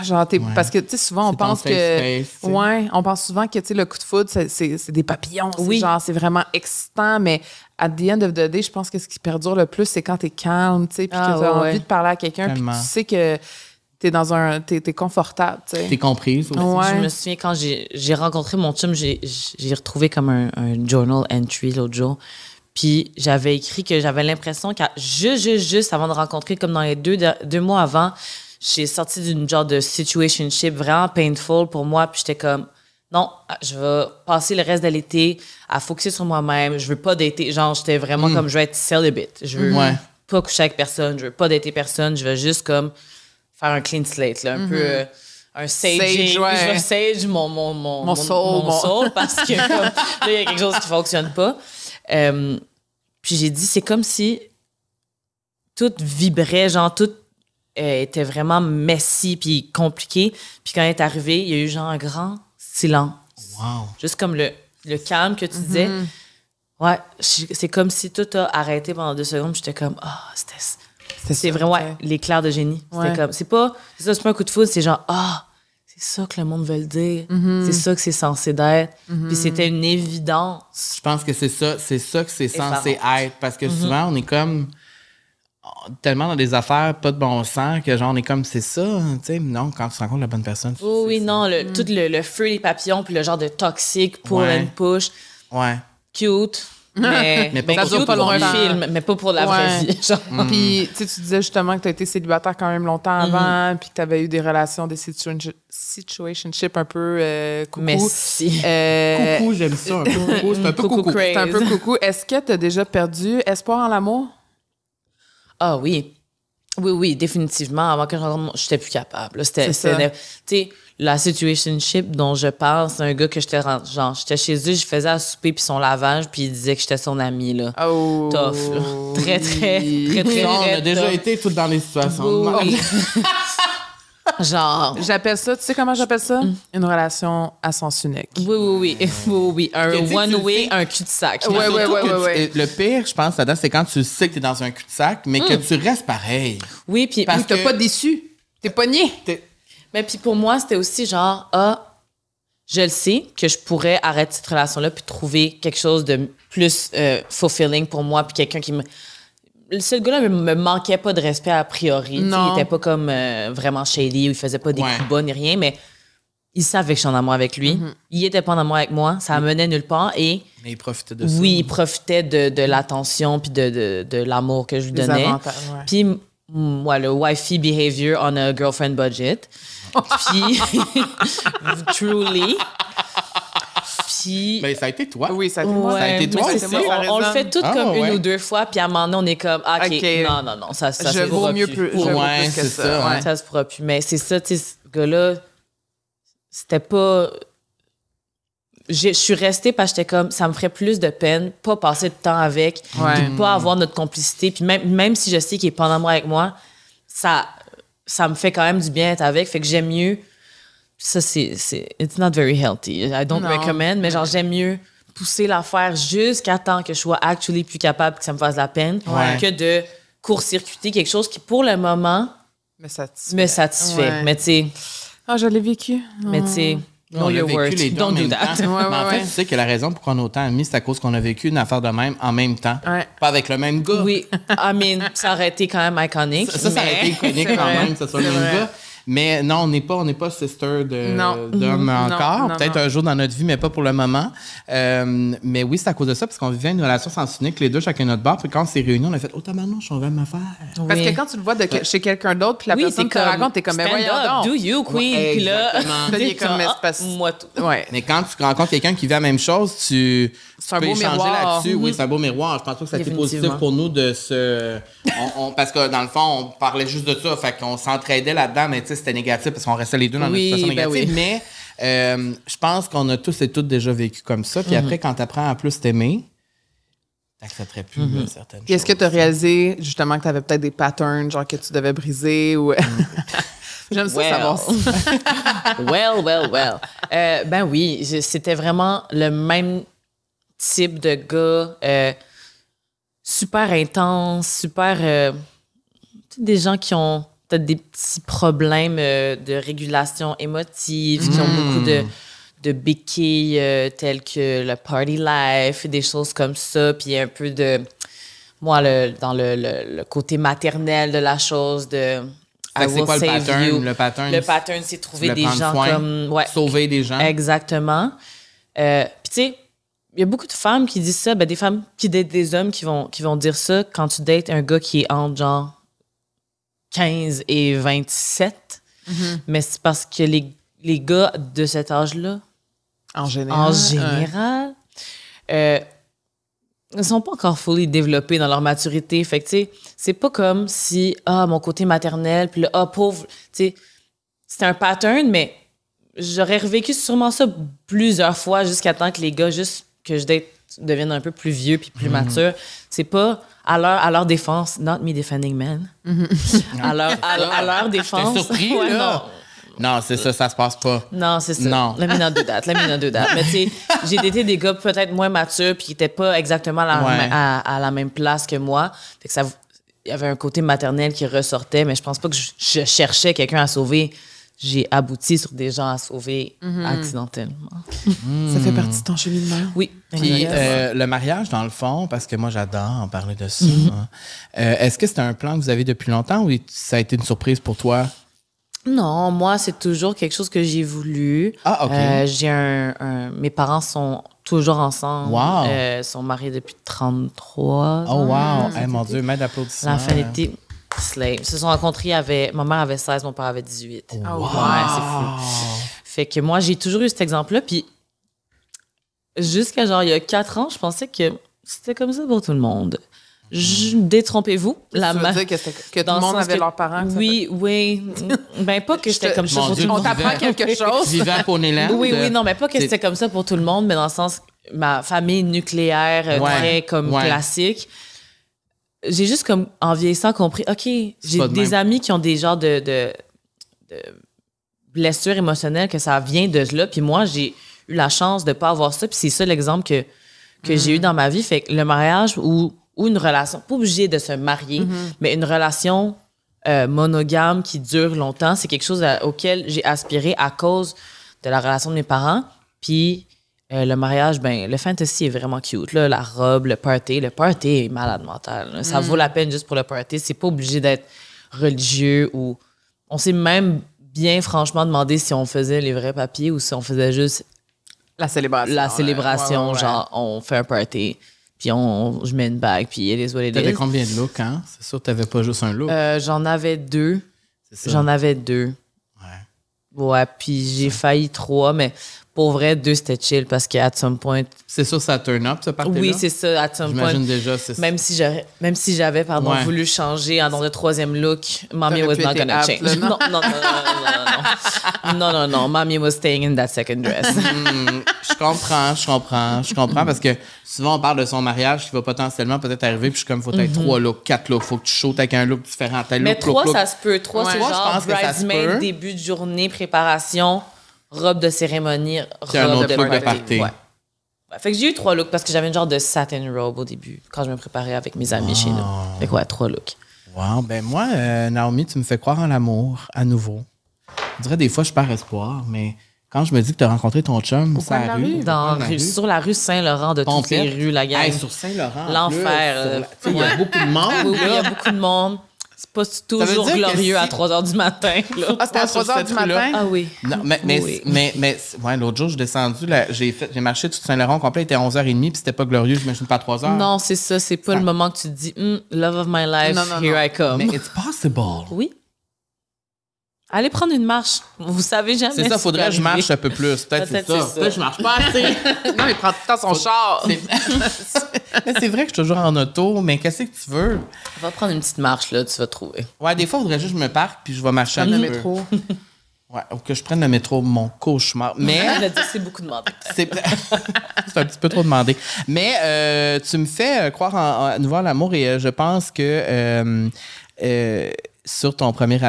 genre Ouais. parce que tu sais souvent on C'est ton pense safe que space, tu sais. ouais, on pense souvent que tu sais le coup de foudre c'est des papillons, Oui. c'est vraiment excitant, mais at the end of the day, je pense que ce qui perdure le plus c'est quand tu es calme, tu sais, puis Ah, que tu as ouais, envie ouais. de parler à quelqu'un puis Tellement. tu sais que t'es confortable, tu sais. T'es comprise aussi. Ouais. Je me souviens quand j'ai rencontré mon chum, j'ai retrouvé comme un journal entry l'autre jour. Puis j'avais écrit que j'avais l'impression qu'à juste avant de rencontrer, comme dans les deux mois avant, j'ai sorti d'une genre de situationship vraiment painful pour moi. Puis j'étais comme, non, je vais passer le reste de l'été à focusser sur moi-même. Je veux pas dater. Genre, j'étais vraiment comme, je veux être celibate. Je veux Ouais. pas coucher avec personne. Je veux pas dater personne. Je veux juste comme faire un clean slate, là, un peu un saging. Sage, ouais. Je vais sage mon soul, soul parce que comme, là, il y a quelque chose qui fonctionne pas. Puis j'ai dit, c'est comme si tout vibrait, genre tout était vraiment messy puis compliqué. Puis quand elle est arrivée, il y a eu genre un grand silence. Wow. Juste comme le calme que tu disais. Ouais, c'est comme si tout a arrêté pendant 2 secondes. J'étais comme, c'est vraiment l'éclair de génie. C'était comme, c'est pas un coup de foudre, c'est genre, c'est ça que le monde veut le dire. C'est ça que c'est censé d'être. Puis c'était une évidence. Je pense que c'est ça que c'est censé être. Parce que souvent, on est comme tellement dans des affaires pas de bon sens que genre, on est comme, c'est ça. Tu sais, non, quand tu rencontres la bonne personne. Oui, non, tout le feu, les papillons, puis le genre de toxique, pull and push. Ouais. Cute. Mais ça dure pas pour un longtemps. film, mais pas pour la vraie vie. Puis tu disais justement que tu as été célibataire quand même longtemps avant, puis que tu avais eu des relations, des situationships un peu coucou. Merci. Coucou, j'aime ça. Un peu coucou. C'est un peu coucou. C'est un peu coucou. Est-ce que tu as déjà perdu espoir en l'amour? Ah oui. Oui, définitivement. Avant que je rencontre, j'étais plus capable. Là, tu sais, la situationship dont je parle, c'est un gars que j'étais chez eux, je faisais à souper puis son lavage, puis il disait que j'étais son ami, là. Oh! Tough, là. Très, on a déjà été toutes dans les situations. Oui. Genre. J'appelle ça, tu sais comment j'appelle ça? Une relation à sens unique. Oui. Un Que one-way, un cul-de-sac. Ouais. Le pire, je pense, là-dedans, c'est quand tu sais que t'es dans un cul-de-sac, mais que tu restes pareil. Oui, puis Parce T'as que- pas déçu. T'es pogné. mais puis pour moi, c'était aussi genre, je le sais que je pourrais arrêter cette relation-là puis trouver quelque chose de plus fulfilling pour moi puis quelqu'un qui me... Ce gars-là me manquait pas de respect a priori. Non. Il était pas comme vraiment shady ou il faisait pas des coups bas ni rien, mais il savait que je suis en amour avec lui. Il était pas en amour avec moi. Ça menait nulle part et... Mais il profitait de ça. Oui, il profitait de l'attention puis de l'amour que je lui Des donnais. avantages, ouais. Puis, le wifey behavior on a girlfriend budget. Puis, truly. Puis... Ben, ça a été toi. Oui, ça a été moi. Ça a été toi mais aussi? c'est ça, on le fait tout Ah, comme ouais. une ou deux fois, puis à un moment donné, on est comme, OK, non, ça Je se vaux pourra mieux plus. plus. Je vaux Ouais, plus que c'est ça. ça, ouais. Ça se pourra plus. Mais c'est ça, tu sais, ce gars-là, c'était pas... Je suis restée parce que j'étais comme, ça me ferait plus de peine, pas passer de temps avec, Ouais. puis pas avoir notre complicité. Puis même si je sais qu'il est pas en amour avec moi, ça me fait quand même du bien être avec. Fait que j'aime mieux... Ça, it's not very healthy. I don't Non. recommend, mais genre, j'aime mieux pousser l'affaire jusqu'à temps que je sois actually plus capable, que ça me fasse la peine, Ouais. que de court-circuiter quelque chose qui, pour le moment, Me satisfait. me satisfait. Ouais. Mais tu sais, Ah, je l'ai vécu. mais tu sais, On know a your vécu worth. les deux en Don't do même that. temps. Ouais, Mais en fait, ouais. tu sais que la raison pourquoi on a autant amis, c'est à cause qu'on a vécu une affaire de même en même temps. Ouais. Pas avec le même gars. Oui, I mean, ça aurait été quand même iconique. Ça aurait été iconique C'est quand vrai. même que ce soit le C'est même vrai. gars. Mais non, on n'est pas sister Non. d'homme Non, encore. non, Peut-être non. un jour dans notre vie, mais pas pour le moment. Mais oui, c'est à cause de ça, parce qu'on vivait une relation sens unique, les deux, chacun notre bar. Puis quand on s'est réunis, on a fait « Oh, tabarnouche, on va m'affaire. » Parce Oui. que quand tu le vois chez quelqu'un d'autre, puis la Oui, personne te raconte, t'es comme, mais stand voyons up, donc. do you, queen. Ouais, Puis là, exactement. Là, il est t'es comme, mais c'est parce- moi tout. Ouais. Mais quand tu rencontres quelqu'un qui vit la même chose, tu un peux beau échanger miroir. là-dessus. Oui, c'est un beau miroir. Je pense pas que ça a été positif Définitivement. pour nous de se... parce que dans le fond, on parlait juste de ça. Fait qu'on s'entraidait là-dedans, mais tu sais, c'était négatif parce qu'on restait les deux dans Oui, notre situation ben négative. oui. Mais je pense qu'on a tous et toutes déjà vécu comme ça. Puis après, quand tu apprends à plus t'aimer, t'accepterais plus certaines Puis est-ce que choses. tu as réalisé justement que tu avais peut-être des patterns, genre que tu devais briser ou. J'aime ça Well. savoir ça. Well. Ben oui, c'était vraiment le même type de gars, super intense, super... tu sais, des gens qui ont peut-être des petits problèmes de régulation émotive, qui ont beaucoup de béquilles telles que le party life, des choses comme ça, puis un peu de... Moi, dans le côté maternel de la chose, de... Fait que c'est I will quoi le save pattern? you. Le pattern, Le pattern, c'est trouver le des prendre gens soin, comme... Ouais, sauver des gens. exactement. Puis tu sais, il y a beaucoup de femmes qui disent ça, ben, des femmes qui datent des hommes qui vont dire ça quand tu dates un gars qui est entre genre 15 et 27. Mais c'est parce que les gars de cet âge-là, En général. ils sont pas encore fully développés dans leur maturité. Fait que, tu sais, c'est pas comme si, mon côté maternel, puis là, pauvre, tu sais, c'est un pattern, mais j'aurais revécu sûrement ça plusieurs fois jusqu'à temps que les gars, juste que je date, deviennent un peu plus vieux puis plus matures. C'est pas à leur défense, not me defending men. À leur défense. T'es surpris, Ouais, là? non. Non, c'est ça se passe pas. Non, c'est ça. Non. Let me not do that. Mais tu sais, j'ai daté des gars peut-être moins matures puis qui n'étaient pas exactement à la même place que moi. Fait que ça, il y avait un côté maternel qui ressortait, mais je pense pas que je cherchais quelqu'un à sauver. J'ai abouti sur des gens à sauver accidentellement. Ça fait partie de ton cheminement. Oui. Puis le mariage, dans le fond, parce que moi, j'adore en parler de ça. Hein. Est-ce que c'était un plan que vous avez depuis longtemps ou ça a été une surprise pour toi? Non, moi, c'est toujours quelque chose que j'ai voulu. Ah, OK. Mes parents sont toujours ensemble. Wow. Sont mariés depuis 33 ans. Oh, wow. Hey, mon Dieu, main d'applaudissements. L'enfant était slave. Ils se sont rencontrés, ma mère avait 16, mon père avait 18. Wow. Ouais, c'est fou. Fait que moi, j'ai toujours eu cet exemple-là. Puis jusqu'à genre il y a 4 ans, je pensais que c'était comme ça pour tout le monde. Détrompez-vous. Tu veux dire que tout le monde avait leurs parents? Oui. Ben, pas que c'était comme ça pour tout le monde. On t'apprend quelque chose. Vivant pour Néland. Oui, non, mais pas que c'était comme ça pour tout le monde, mais dans le sens, ma famille nucléaire, très comme classique. J'ai juste comme, en vieillissant, compris, OK, j'ai des amis qui ont des genres de blessures émotionnelles, que ça vient de là, puis moi, j'ai eu la chance de pas avoir ça, puis c'est ça l'exemple que j'ai eu dans ma vie. Fait que le mariage ou une relation, pas obligé de se marier, mais une relation monogame qui dure longtemps, c'est quelque chose auquel j'ai aspiré à cause de la relation de mes parents. Puis le mariage, ben le fantasy est vraiment cute. Là, la robe, le party est malade mental. Là. Ça vaut la peine juste pour le party. C'est pas obligé d'être religieux ou... On s'est même bien franchement demandé si on faisait les vrais papiers ou si on faisait juste... La célébration. Ouais. Genre, on fait un party... Puis je mets une bague, puis it is what it is. T'avais combien de looks, hein? C'est sûr que t'avais pas juste un look. J'en avais 2. C'est ça. J'en avais 2. Ouais, puis j'ai failli 3, mais pour vrai, 2, c'était chill parce qu'à some point... C'est sûr, ça turn up, ce party-là? Oui, c'est ça, at some point. J'imagine déjà, c'est ça. Même si j'avais voulu changer dans le 3e look, Mommy was not gonna change. Non, Mommy was staying in that second dress. Je comprends parce que souvent on parle de son mariage qui va potentiellement peut-être arriver puis je suis comme faut être 3 looks, 4 looks, faut que tu shootes avec un look différent. Mais 3 ça se peut, 3 c'est genre bridesmaid, peut. début de journée, préparation, robe de cérémonie, robe de party. Ouais. Fait que j'ai eu 3 looks parce que j'avais une genre de satin robe au début quand je me préparais avec mes amis chez nous. Fait que 3 looks. Wow, ben moi Naomi, tu me fais croire en l'amour à nouveau. Je dirais des fois je perds espoir, mais quand je me dis que tu as rencontré ton chum, sur la rue. Sur la rue Saint-Laurent, de toutes les rues, la gang. Sur Saint-Laurent. L'enfer. Il y a beaucoup de monde. Oui, il y a beaucoup de monde. C'est pas toujours glorieux à 3 h du matin. Là. Ah, c'était à 3 h du matin? Ah oui. Non, mais l'autre jour, je suis descendu, j'ai marché tout Saint-Laurent complet, il était 11h30, puis c'était pas glorieux, j'imagine pas à 3 h. Non, c'est ça, c'est pas le moment que tu te dis, love of my life, here I come. Mais it's possible. Oui. Allez prendre une marche. Vous savez jamais. C'est ça, faudrait que je marche un peu plus. Peut-être c'est ça. Peut-être je marche pas assez. Non, il prend tout le temps son char. C'est vrai que je suis toujours en auto, mais qu'est-ce que tu veux? Va prendre une petite marche, là, tu vas trouver. Ouais, des fois, il faudrait juste que je me parque puis je vais marcher le métro. Ouais, ou que je prenne le métro, mon cauchemar. Mais. C'est beaucoup demandé. C'est un petit peu trop demandé. Mais tu me fais croire à nouveau à l'amour et je pense que. Sur ton premier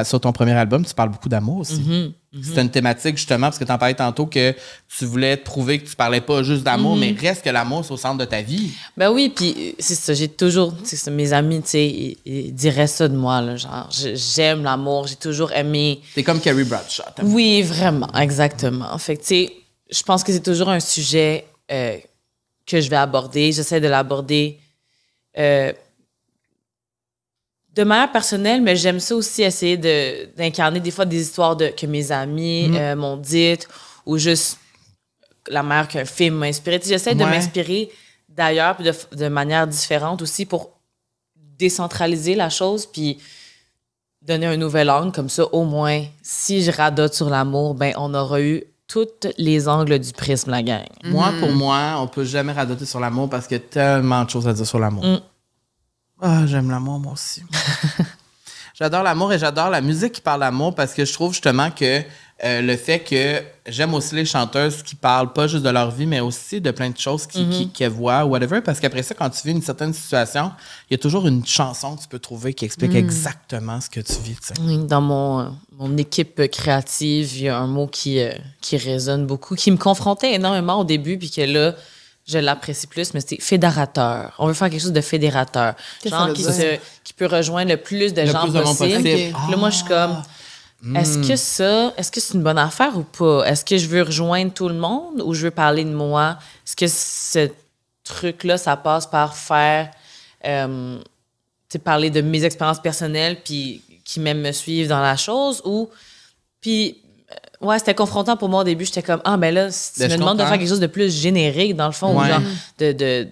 album, tu parles beaucoup d'amour aussi. C'est une thématique, justement, parce que tu en parlais tantôt que tu voulais te prouver que tu parlais pas juste d'amour, mais reste que l'amour, c'est au centre de ta vie. Ben oui, puis c'est ça, j'ai toujours... Mes amis, tu sais, ils diraient ça de moi, là, genre, j'aime l'amour, j'ai toujours aimé... T'es comme Carrie Bradshaw. Oui, vraiment, exactement. Fait que, tu sais, je pense que c'est toujours un sujet que je vais aborder. J'essaie de l'aborder... de manière personnelle, mais j'aime ça aussi essayer d'incarner des fois des histoires que mes amis m'ont dites ou juste la manière qu'un film m'a inspiré. J'essaie de m'inspirer d'ailleurs puis de manière différente aussi pour décentraliser la chose puis donner un nouvel angle. Comme ça, au moins, si je radote sur l'amour, ben on aura eu tous les angles du prisme, la gang. Moi, pour moi, on peut jamais radoter sur l'amour parce qu'il y a tellement de choses à dire sur l'amour. Ah, j'aime l'amour, moi aussi. J'adore l'amour et j'adore la musique qui parle d'amour parce que je trouve justement que le fait que j'aime aussi les chanteuses qui parlent pas juste de leur vie, mais aussi de plein de choses qu'elles voient, whatever. Parce qu'après ça, quand tu vis une certaine situation, il y a toujours une chanson que tu peux trouver qui explique exactement ce que tu vis. Tu sais. Oui, dans mon équipe créative, il y a un mot qui résonne beaucoup, qui me confrontait énormément au début, puis que là, je l'apprécie plus, mais c'est fédérateur. On veut faire quelque chose de fédérateur. Genre qui peut rejoindre le plus de gens possible. Okay. Là, moi, je suis comme... Est-ce que c'est une bonne affaire ou pas? Est-ce que je veux rejoindre tout le monde ou je veux parler de moi? Est-ce que ce truc-là, ça passe par faire, parler de mes expériences personnelles puis qui même me suivent dans la chose ou... Puis, ouais, c'était confrontant pour moi au début. J'étais comme, ben là, si tu me demandes de faire quelque chose de plus générique, dans le fond, ou genre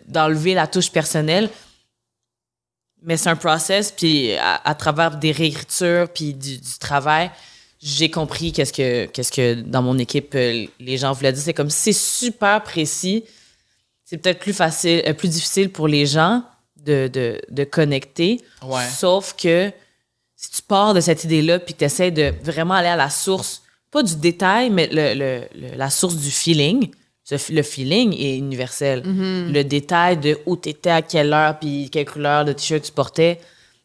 d'enlever la touche personnelle. Mais c'est un process, puis à travers des réécritures, puis du travail, j'ai compris qu'est-ce que dans mon équipe, les gens voulaient dire. C'est comme, c'est super précis, c'est peut-être plus difficile pour les gens de connecter. Ouais. Sauf que si tu pars de cette idée-là, puis que tu essaies de vraiment aller à la source, pas du détail, mais la source du feeling. Le feeling est universel. Le détail de où tu étais, à quelle heure, puis quelle couleur de t-shirt tu portais,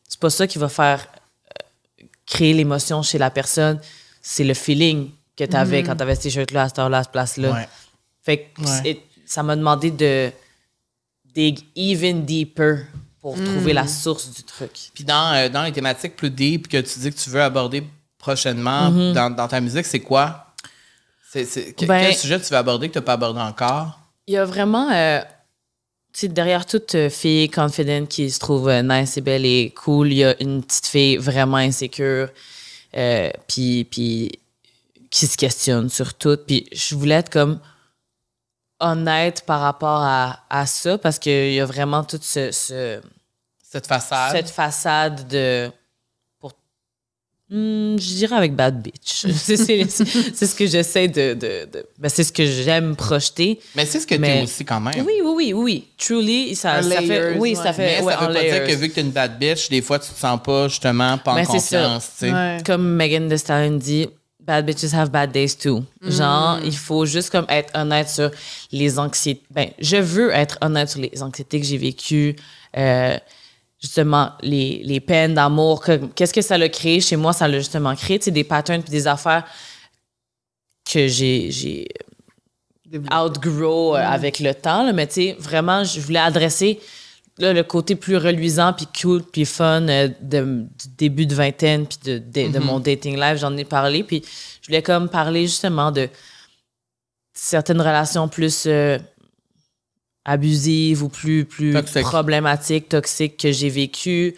c'est pas ça qui va faire créer l'émotion chez la personne. C'est le feeling que tu avais quand tu avais ce t-shirt-là, à cette heure-là, à cette place-là. Ouais. Fait que ça m'a demandé de dig even deeper pour trouver la source du truc. Puis dans les thématiques plus deep que tu dis que tu veux aborder prochainement dans ta musique, c'est quoi? Quel sujet tu veux aborder que tu n'as pas abordé encore? Il y a vraiment, derrière toute fille confident qui se trouve nice et belle et cool, il y a une petite fille vraiment insécure, puis qui se questionne sur tout. Puis je voulais être comme honnête par rapport à ça parce qu'il y a vraiment toute cette façade de... je dirais avec bad bitch. C'est ce que j'essaie c'est ce que j'aime projeter. Mais c'est ce que t'es aussi quand même. Oui. Truly, ça fait... Oui, ça fait... Mais ça veut pas dire que vu que t'es une bad bitch, des fois, tu te sens pas, justement, pas en confiance. Tu sais. Ouais. Comme Megan Thee Stallion dit, bad bitches have bad days too. Genre, il faut juste comme être honnête sur les anxiétés. Je veux être honnête sur les anxiétés que j'ai vécues. Justement, les peines d'amour, qu'est-ce que ça l'a créé? Chez moi, ça l'a justement créé, des patterns puis des affaires que j'ai outgrow avec le temps. Là, mais vraiment, je voulais adresser le côté plus reluisant puis cute puis fun du début de vingtaine puis de mon dating life. J'en ai parlé. Puis je voulais comme parler justement de certaines relations plus... abusive ou plus problématique, toxique que j'ai vécu.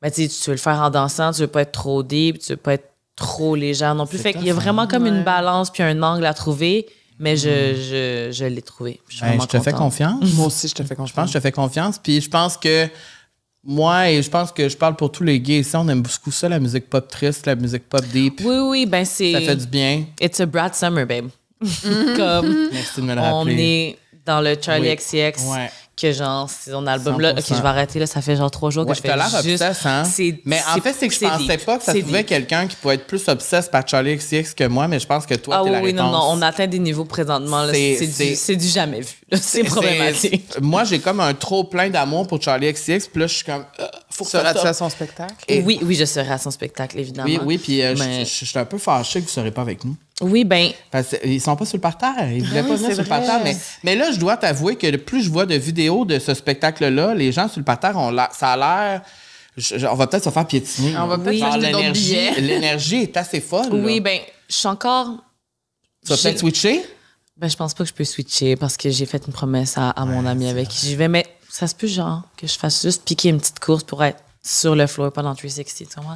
Mais tu veux le faire en dansant, tu veux pas être trop deep, tu veux pas être trop légère non plus. Fait qu'il y a vraiment comme une balance puis un angle à trouver, mais je l'ai trouvé. Je te fais confiance. Moi aussi, je te fais confiance. Je pense que je te fais confiance. Puis je pense que moi, et je pense que je parle pour tous les gays ici, on aime beaucoup ça, la musique pop triste, la musique pop deep. Oui, c'est... Ça fait du bien. It's a Brad Summer, babe. Comme merci de me le rappeler. On est dans le Charlie XCX, que genre, c'est son album-là. 100%. OK, je vais arrêter là, ça fait genre 3 jours que je fais juste... Obsesse, hein? Mais en fait, c'est que je pensais pas que ça trouvait quelqu'un qui pouvait être plus obsesse par Charlie XCX que moi, mais je pense que toi, t'es la réponse. Non, on atteint des niveaux présentement. Là, c'est du jamais vu. C'est problématique. Moi, j'ai comme un trop plein d'amour pour Charlie XCX, puis là, je suis comme... Seras-tu à son spectacle? Oui, je serai à son spectacle, évidemment. Oui, puis je suis un peu fâchée que vous ne serez pas avec nous. Oui, parce qu'ils sont pas sur le parterre. Ils voulaient pas venir sur le parterre. Mais là, je dois t'avouer que plus je vois de vidéos de ce spectacle-là, les gens sur le parterre, ça a l'air... on va peut-être se faire piétiner. On va peut-être acheter d'autres billets. L'énergie est assez folle. Oui, je suis encore... Tu vas peut-être switcher? Je pense pas que je peux switcher parce que j'ai fait une promesse à mon ami avec qui j'y vais. Mais ça se peut, genre, que je fasse juste piquer une petite course pour être sur le floor pendant 360.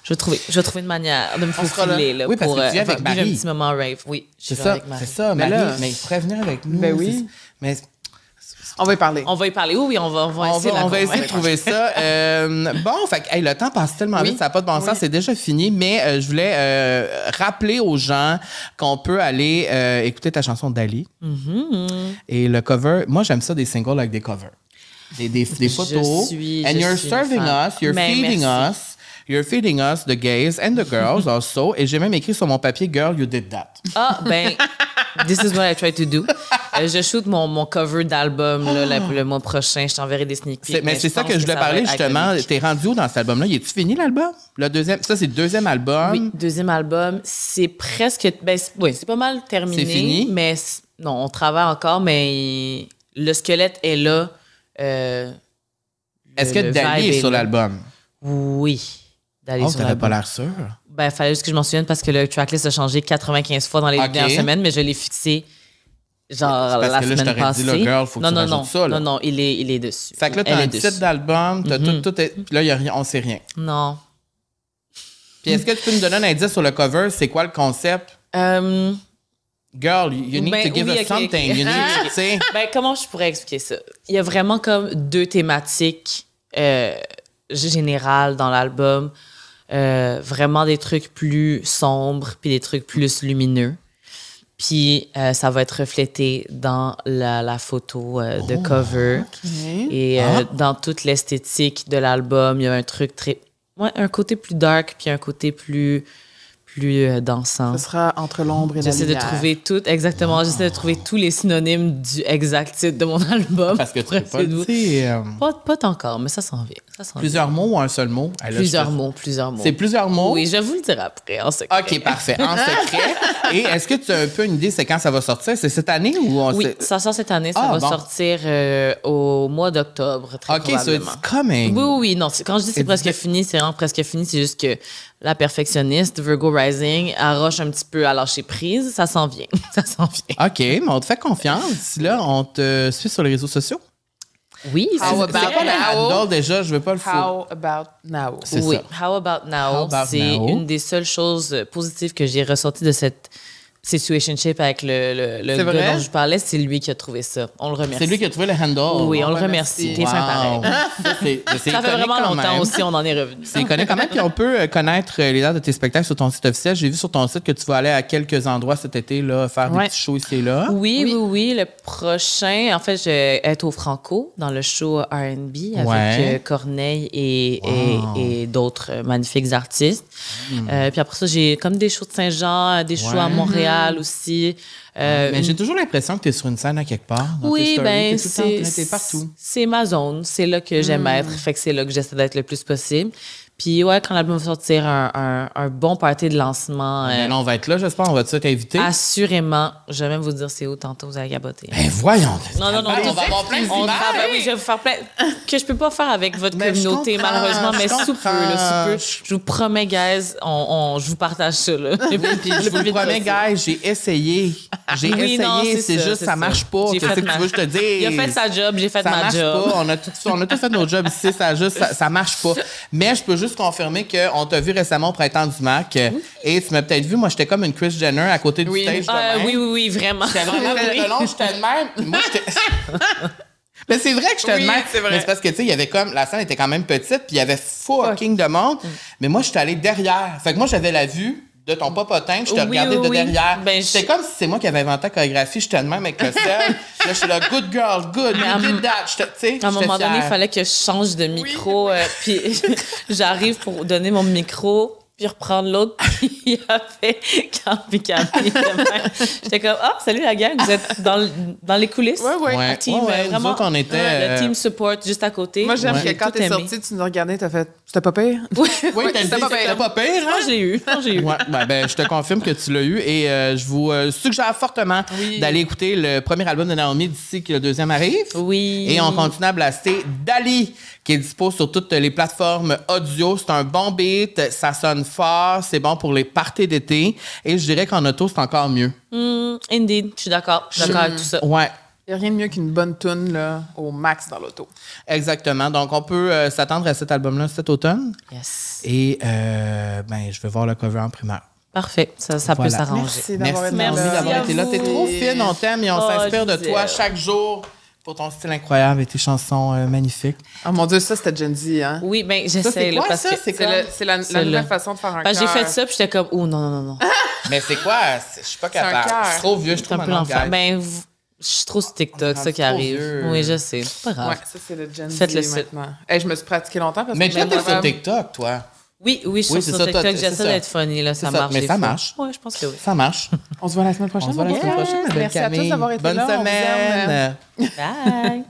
Je vais trouver une manière de me faufiler là, oui, parce pour que tu es avec Marie. un petit moment rave. Oui, c'est ça, Marie. Mais il pourrait venir avec nous. Oui. Mais on va y parler. On va y parler. Oui, on va essayer de trouver ça. Bon, fait que le temps passe tellement vite, ça n'a pas de bon sens, c'est déjà fini, mais je voulais rappeler aux gens qu'on peut aller écouter ta chanson d'Ali. Et le cover, moi j'aime ça des singles avec des covers. Des photos. And you're serving us, you're feeding us. You're feeding us, the gays and the girls also. Et j'ai même écrit sur mon papier, girl, you did that. Ah, ben, this is what I try to do. Je shoot mon cover d'album le mois prochain. Je t'enverrai des sneak peeks. Mais c'est ça que je voulais parler, justement. T'es rendu où dans cet album-là? Il est-tu fini, l'album? Le deuxième? Ça, c'est le deuxième album? Oui, deuxième album. C'est presque... Ben, oui, c'est pas mal terminé. C'est fini? Mais non, on travaille encore, mais le squelette est là. Est-ce que Dali est sur l'album? Oui. Oh, t'avais pas l'air sûr. Ben, il fallait juste que je m'en souvienne parce que le tracklist a changé 95 fois dans les dernières semaines, mais je l'ai fixé genre la semaine passée. Dit, là, girl, faut que tu rajoutes ça, là. Non, il est dessus. Fait que là, t'as un titre d'album, t'as tout puis là, y a rien, on sait rien. Non. Puis est-ce que tu peux nous donner un indice sur le cover? C'est quoi le concept? Girl, you need to give us something. You need, tu sais. Ben, comment je pourrais expliquer ça? Il y a vraiment comme deux thématiques générales dans l'album. Vraiment des trucs plus sombres puis des trucs plus lumineux. Puis ça va être reflété dans la photo de cover. Okay. Et dans toute l'esthétique de l'album, il y a un truc très... Ouais, un côté plus dark puis un côté plus dansant. Ce sera entre l'ombre et la lumière. J'essaie de trouver tout, exactement. J'essaie de trouver tous les synonymes du exact titre de mon album. Parce que tu peux pas le dire. Pas encore, mais ça s'en vient. Plusieurs mots ou un seul mot? Plusieurs mots. C'est plusieurs mots? Oui, je vais vous le dire après, en secret. OK, parfait. En secret. Et est-ce que tu as un peu une idée, c'est quand ça va sortir? C'est cette année ou on Oui, ça sort cette année. Ça va sortir au mois d'octobre, très probablement. OK, so it's coming. Oui. Non, quand je dis c'est presque fini, c'est vraiment presque fini. C'est juste que la perfectionniste, Virgo Rising, arroche un petit peu à lâcher prise. Ça s'en vient. OK, mais on te fait confiance. Là, on te suit sur les réseaux sociaux. Oui. How About Now? Déjà, je veux pas le fou. How About Now? Oui, How About Now, c'est une des seules choses positives que j'ai ressorties de cette situationship avec le gars dont je parlais. C'est lui qui a trouvé ça. On le remercie. C'est lui qui a trouvé le handle. Oui, on le remercie. T'es fin pareil. Ça fait vraiment longtemps aussi, on en est revenu. C'est connu quand même. Puis on peut connaître les dates de tes spectacles sur ton site officiel. J'ai vu sur ton site que tu vas aller à quelques endroits cet été, là, faire des petits shows ici et là. Oui. Le prochain, en fait, je vais être au Franco dans le show R&B avec Corneille et d'autres magnifiques artistes. Puis après ça, j'ai comme des shows de Saint-Jean, des shows à Montréal aussi. Mais j'ai toujours l'impression que tu es sur une scène à quelque part. Oui, ben c'est partout. C'est ma zone. C'est là que j'aime être. Fait que c'est là que j'essaie d'être le plus possible. Puis ouais, quand l'album va sortir, un bon party de lancement. Là, on va être là, j'espère. On va t'inviter. Assurément. Je vais même vous dire c'est où tantôt, vous allez caboter. Ben voyons. Non. On va avoir plein d'images. Oui, je vais vous faire plein... Que je peux pas faire avec votre communauté, malheureusement, mais sous peu. Je vous promets, guys, je vous partage ça, là. Puis je vous promets, guys, j'ai essayé. C'est juste, ça marche pas. Qu'est-ce que tu veux que je te dise? Il a fait sa job, j'ai fait ma job. On a tous fait nos jobs ici, ça marche pas. Mais je peux juste confirmer qu'on t'a vu récemment au Printemps du Mac. Et tu m'as peut-être vu, moi, j'étais comme une Kris Jenner à côté du stage. Oui, vraiment. J'étais vraiment long, j'étais de même. Moi, mais c'est vrai que j'étais de même. Mais c'est parce que, tu sais, il y avait comme... La scène était quand même petite, puis il y avait fucking de monde. Mais moi, j'étais allée derrière. Fait que moi, j'avais la vue de ton popotin, je te regardais de derrière. Ben, c'était comme si c'est moi qui avais inventé la chorégraphie, j'étais de même avec le sel. Là, j'étais là, good girl, good, you did that. À un moment donné, il fallait que je change de micro, puis j'arrive pour donner mon micro, puis reprendre l'autre, puis il y avait Campi. J'étais comme, salut la gang, vous êtes dans les coulisses? Oui. Vraiment, nous autres, on était... le team support juste à côté. Moi, j'aime que quand t'es sorti, tu nous regardais, t'as fait, c'était pas pire? Oui, t'as dit, c'était pas pire, hein? Moi, je l'ai eu. Ouais, ben, je te confirme que tu l'as eu et je vous suggère fortement d'aller écouter le premier album de Naomi d'ici que le deuxième arrive. Oui. Et on continue à blaster Dali, qui est dispo sur toutes les plateformes audio. C'est un bon beat, ça sonne fort, c'est bon pour les parties d'été. Et je dirais qu'en auto, c'est encore mieux. Indeed, je suis d'accord. Avec tout ça. Ouais. Il n'y a rien de mieux qu'une bonne toune là, au max dans l'auto. Exactement. Donc, on peut s'attendre à cet album-là cet automne. Yes. Et je vais voir le cover en primaire. Parfait. Ça peut s'arranger. Merci d'avoir été là. T'es trop fine, on t'aime et on s'inspire de toi chaque jour pour ton style incroyable et tes chansons magnifiques. Oh mon Dieu, ça, c'était Gen Z, hein? Oui, bien, j'essaie. C'est quoi, parce ça? que c'est la nouvelle façon de faire un cœur. J'ai fait ça, puis j'étais comme, non. Mais c'est quoi? Je suis pas capable. Je suis trop vieux, je trouve un peu Ben, je suis trop sur TikTok, ça qui arrive. Vieux. Oui, je sais. C'est pas grave. Ouais, ça, c'est le Gen Z Faites-le maintenant. Hey, je me suis pratiqué longtemps parce mais que... toi, t'es sur TikTok, toi. Oui, je suis c'est sur ça, TikTok. c'est J'essaie ça. d'être funny, là, ça C'est ça, marche. mais des ça fois. marche. Ouais, je pense que oui. Ça marche. On se voit la semaine prochaine. On se voit la semaine prochaine, ma belle Merci à tous Camille. d'avoir été Bonne là. On vous semaine. aime. Bye!